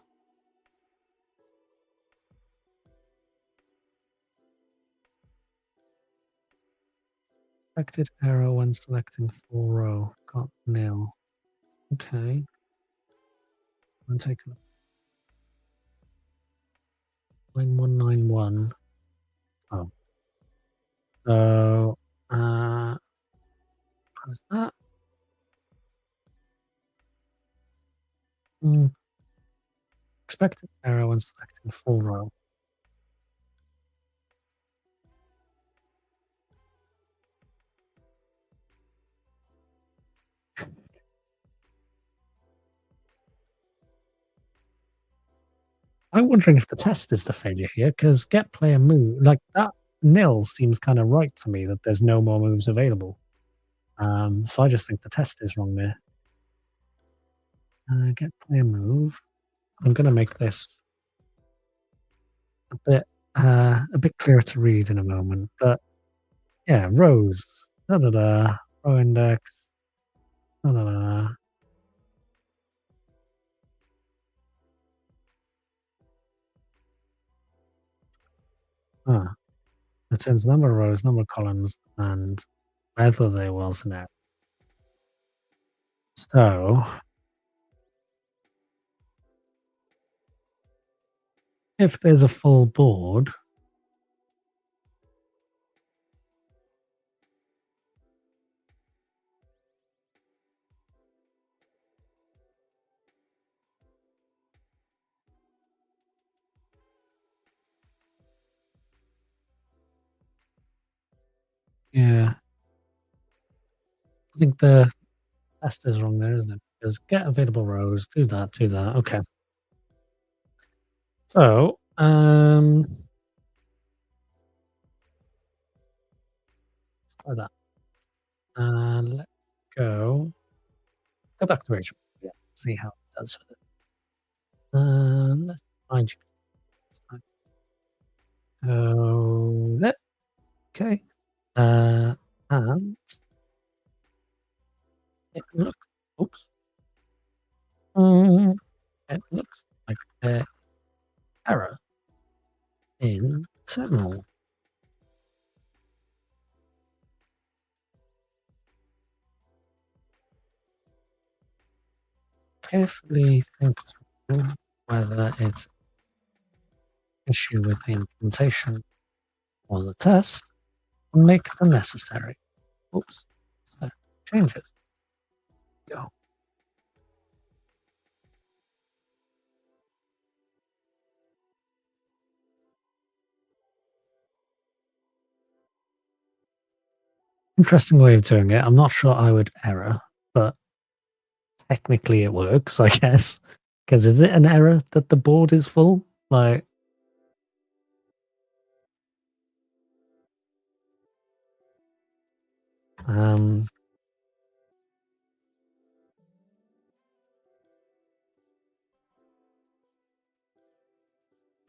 Expected error when selecting full row. Got nil. Okay. I'm taking a look. Line 191. Oh. So how is that? Hmm. Expected error when selecting full row. I'm wondering if the test is the failure here, because get player move, like that nil seems kind of right to me that there's no more moves available. So I just think the test is wrong there. Get player move. I'm gonna make this a bit a bit clearer to read in a moment. But yeah, rows. Da da da. Row index. Da da da. Ah, returns number of rows, number of columns, and whether there was an error. So if there's a full board, yeah, I think the test is wrong there, isn't it? Because get available rows, do that, do that. Okay. So, let's try that. Let go back to Rachel. Yeah, see how it does with it. Let's find you this time. So, okay. And it looks, oops, it looks like an error in terminal. Carefully think through whether it's an issue with the implementation or the test, and make the necessary, oops, so changes. Go. Interesting way of doing it. I'm not sure I would error, but technically it works, I guess. Because is it an error that the board is full? Like, um,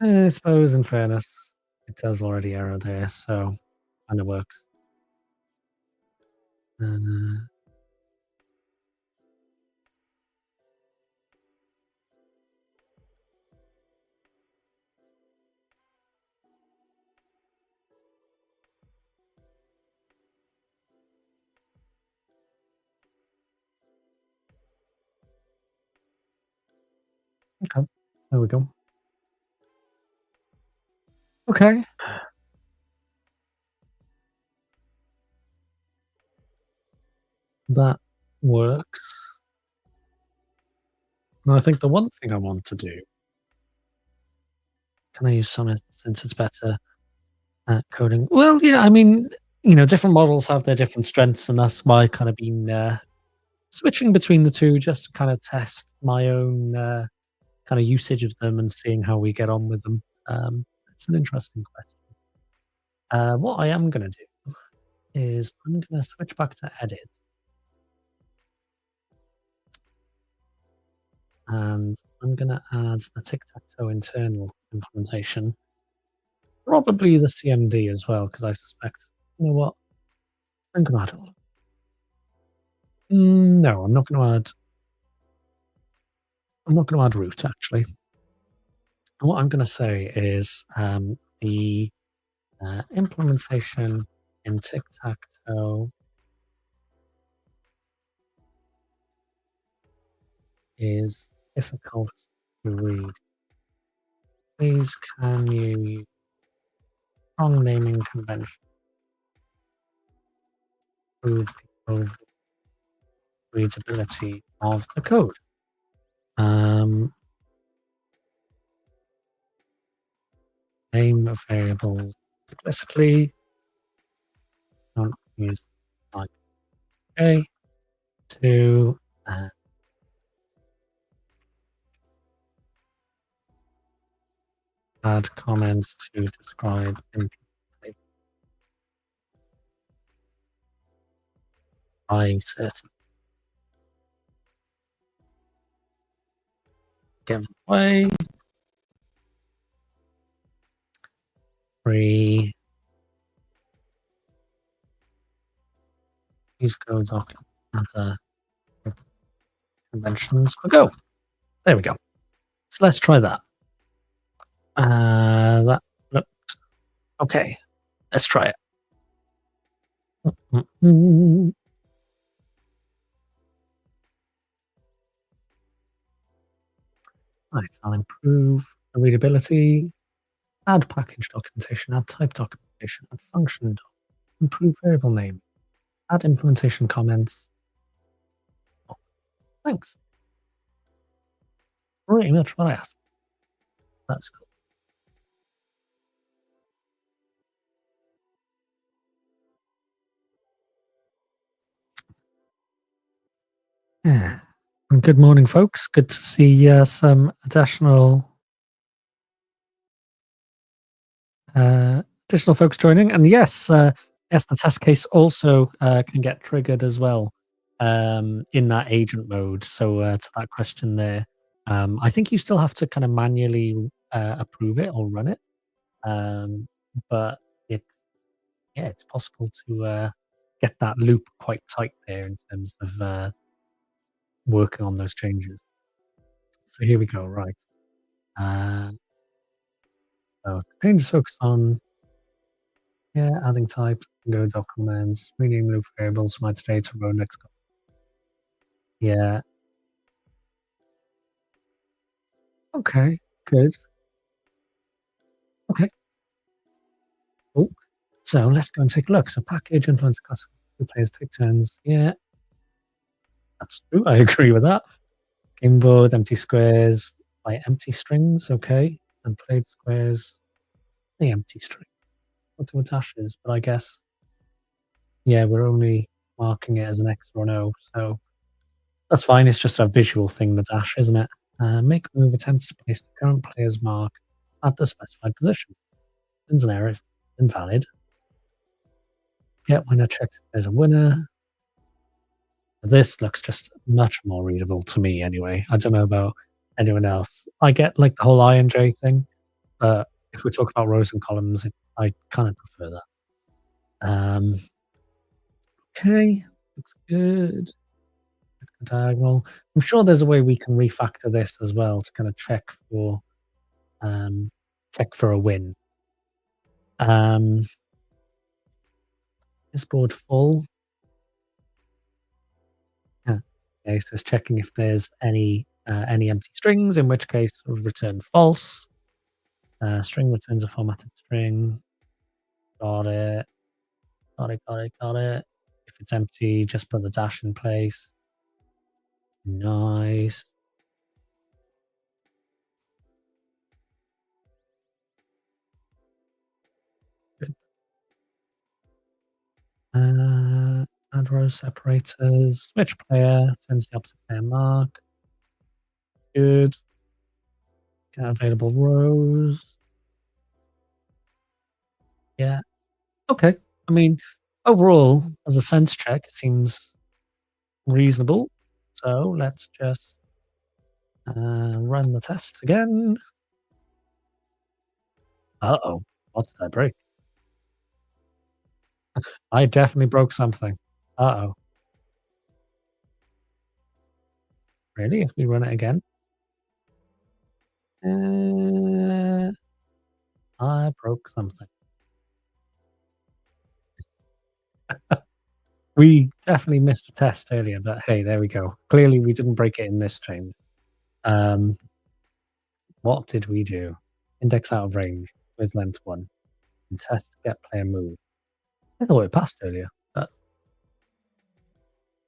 I suppose in fairness, it does already error there, so kind of works. Uh, Okay. There we go. Okay. That works. And I think the one thing I want to do, can I use Sonnet since it's better at coding? Well, yeah, I mean, different models have their different strengths, and that's why I kind of been switching between the two just to kind of test my own kind of usage of them and seeing how we get on with them. It's an interesting question. What I am going to do is I'm going to switch back to edit and I'm going to add the tic-tac-toe internal implementation, probably the CMD as well, because I suspect, you know what, I'm going to add all. No, I'm not going to add. I'm not going to add root actually. What I'm going to say is the implementation in tic-tac-toe is difficult to read. Please can you use strong naming convention improve the overall readability of the code? Um, Name a variable explicitly. Don't use like A to add comments to describe implementation by certain given way. Free use code document other conventions for Go. There we go. So let's try that. That looks okay. Let's try it. Right, I'll improve the readability, add package documentation, add type documentation, add function improve variable name, add implementation comments. Oh, thanks. Pretty much what I asked. That's cool. Yeah. And good morning, folks. Good to see some additional folks joining. And yes, the test case also can get triggered as well in that agent mode. So to that question there, I think you still have to kind of manually approve it or run it, um, but it's it's possible to get that loop quite tight there in terms of working on those changes. So here we go. Right. Uh, so changes focus on adding types, go documents, rename loop variables, my today to row next. Yeah. Okay. Good. Okay. Cool. So let's go and take a look. So package influence class who players take turns. Yeah, that's true. I agree with that. Game board, empty squares by empty strings. Okay. And played squares, the empty string. Not what dash is, but I guess, yeah, we're only marking it as an X or an O. So that's fine. It's just a visual thing, the dash, isn't it? Make move attempts to place the current player's mark at the specified position. There's an error if invalid. Get winner checked if there's a winner. This looks just much more readable to me anyway. I don't know about anyone else. I get like the whole I and J thing, but if we talk about rows and columns, I kind of prefer that. Okay, looks good. Diagonal. I'm sure there's a way we can refactor this as well to kind of um, check for a win. Is board full? Yeah. Okay, so it's checking if there's any any empty strings, in which case return false. String returns a formatted string. Got it. Got it. Got it. Got it. If it's empty, just put the dash in place. Nice. Good. Add row separators. Switch player. Turns the opposite player mark. Good. Get available rows. Yeah. Okay. I mean, overall, as a sense check, it seems reasonable. So let's just run the test again. Uh-oh. What did I break? I definitely broke something. Uh-oh. Really? If we run it again? Uh, I broke something. We definitely missed a test earlier, but hey, there we go. Clearly, we didn't break it in this chain. Um, what did we do? Index out of range with length 1 and test get player move. I thought it passed earlier, but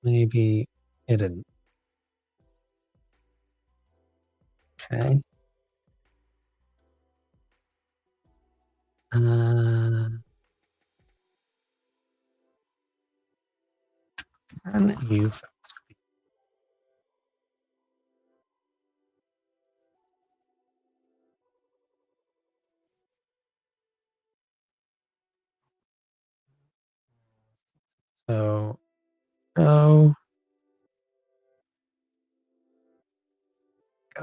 maybe it didn't. Okay. Uh, can you fix so go, go.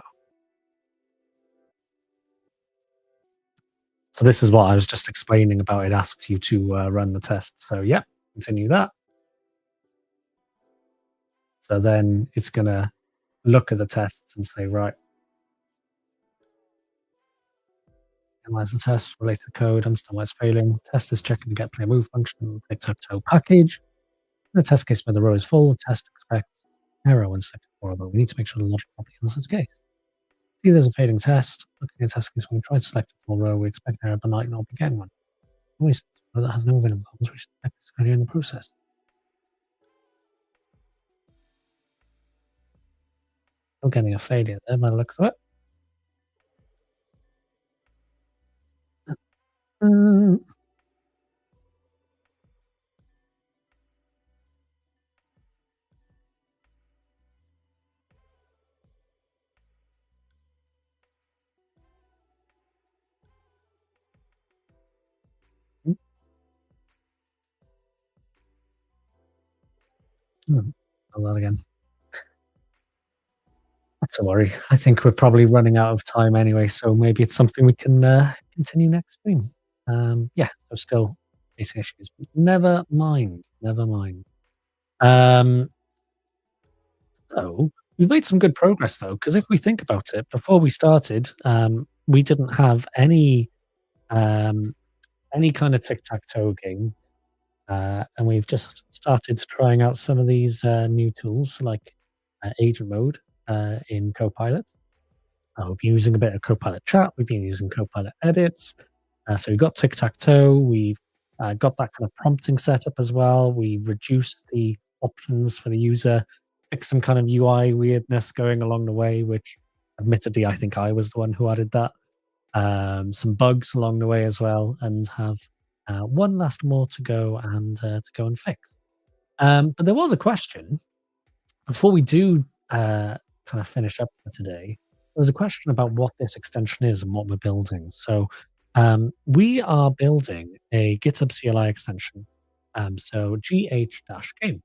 So this is what I was just explaining about. It asks you to run the test. So yeah, continue that. So then it's gonna look at the tests and say, right, analyze the test, relate to the code, understand why it's failing. Test is checking the get player move function, tic-tac-toe package. In the test case where the row is full, the test expects error when selected for, but we need to make sure the logic properly answers this case. See, there's a failing test. Looking at test case, when we try to select a full row, we expect an error, but might not be getting one. Always row that has no available columns, we should check this earlier in the process. Still getting a failure there by the looks of it. Uh, that again. Not to worry. I think we're probably running out of time anyway, so maybe it's something we can continue next stream. Yeah, there's still facing issues. Never mind. Never mind. Um, so we've made some good progress though, because if we think about it, before we started, we didn't have um, any kind of tic tac toe game, and we've just started trying out some of these new tools like agent mode in Copilot. We've been using a bit of Copilot Chat. We've been using Copilot Edits. So we've got tic tac toe. We've got that kind of prompting setup as well. We reduced the options for the user, fixed some kind of UI weirdness going along the way, which admittedly I think I was the one who added that. Some bugs along the way as well, and have one last more to go and fix. But there was a question before we do kind of finish up for today. There was a question about what this extension is and what we're building. So we are building a GitHub CLI extension. So gh-game.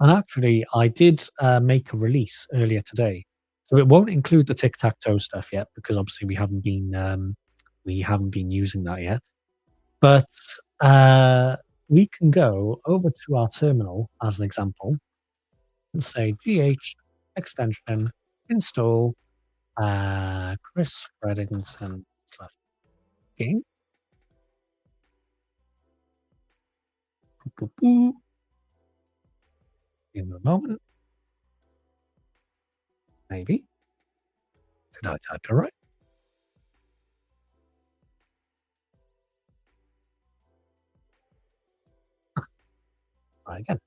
And actually, I did make a release earlier today. So it won't include the tic tac toe stuff yet because obviously we haven't been using that yet. But we can go over to our terminal as an example and say gh extension install Chris Reddington slash game. Boop, boop, boop. Give me a moment. maybe. Did I type it right? Try again.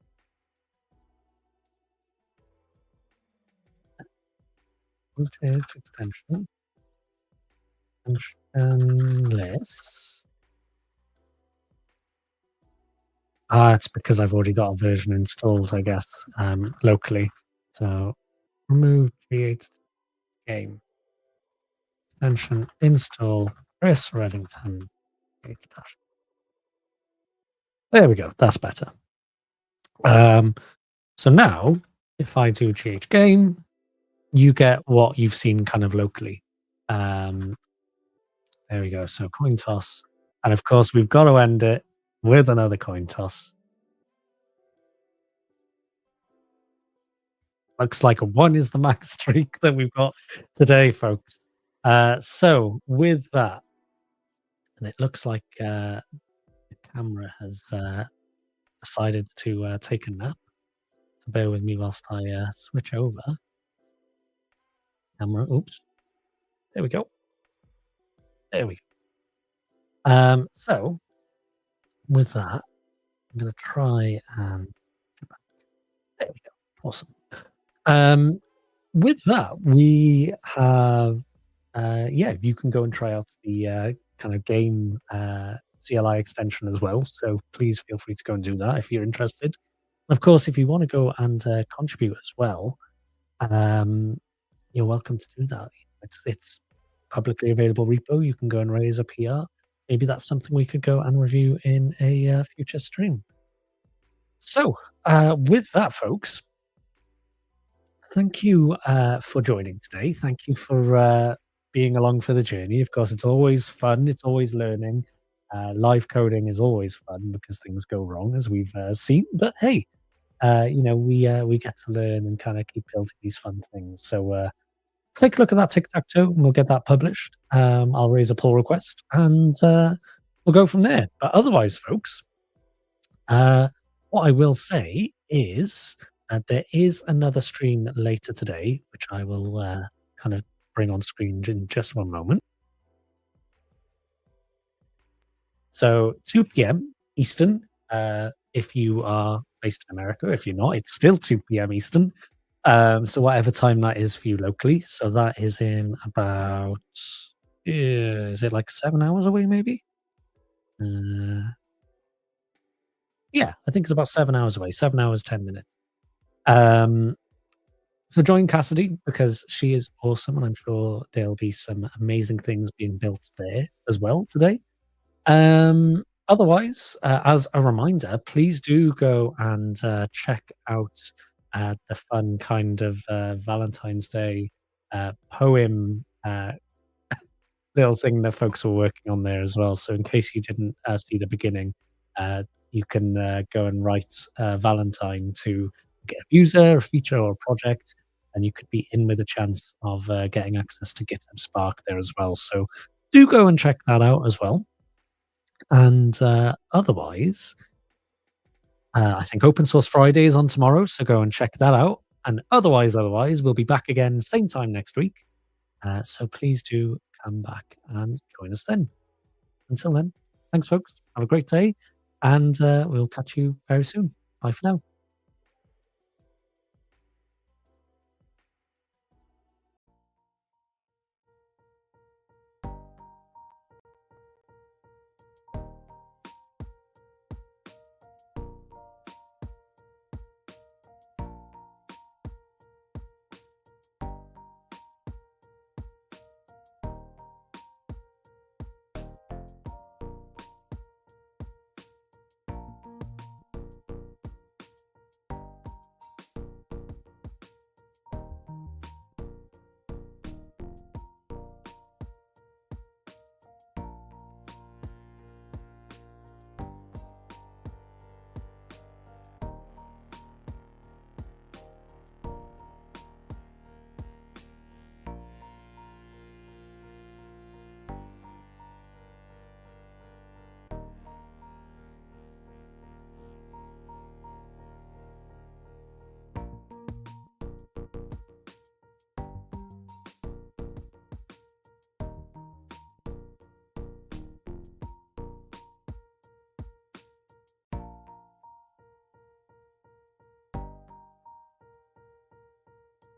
Rotate extensionless. It's because I've already got a version installed, I guess, locally. So remove create game extension install Chris Reddington. There we go. That's better. Um, so now, if I do GH game, you get what you've seen kind of locally. Um, there we go. So coin toss, and of course we've got to end it with another coin toss. Looks like a one is the max streak that we've got today, folks. So with that, and it looks like the camera has decided to take a nap. So bear with me whilst I switch over camera. Oops, there we go. There we go. So with that, I'm going to try and there we go. Awesome. Um, with that, we have yeah, you can go and try out the kind of game CLI extension as well. So please feel free to go and do that if you're interested. Of course, if you want to go and contribute as well, um, you're welcome to do that. It's publicly available repo. You can go and raise a PR. Maybe that's something we could go and review in a future stream. So, with that, folks, thank you for joining today. Thank you for being along for the journey. Of course, it's always fun. It's always learning. Live coding is always fun because things go wrong, as we've seen. But hey, we get to learn and kind of keep building these fun things. So take a look at that tic tac toe, and we'll get that published. I'll raise a pull request, and we'll go from there. But otherwise, folks, what I will say is there is another stream later today, which I will kind of bring on screen in just one moment. So 2 p.m. Eastern, if you are based in America. If you're not, it's still 2 p.m. Eastern. So whatever time that is for you locally. So that is in about, is it like 7 hours away, maybe? Uh, yeah, I think it's about 7 hours away, 7 hours, 10 minutes. So join Cassidy because she is awesome, and I'm sure there'll be some amazing things being built there as well today. Otherwise, as a reminder, please do go and check out the fun kind of Valentine's Day poem little thing that folks were working on there as well. So, in case you didn't see the beginning, you can go and write Valentine to get a user, a feature, or a project, and you could be in with a chance of getting access to GitHub Spark there as well. So, do go and check that out as well. And otherwise, I think Open Source Friday is on tomorrow, so go and check that out. And otherwise, we'll be back again same time next week. So please do come back and join us then. Until then, thanks, folks. Have a great day, and we'll catch you very soon. Bye for now.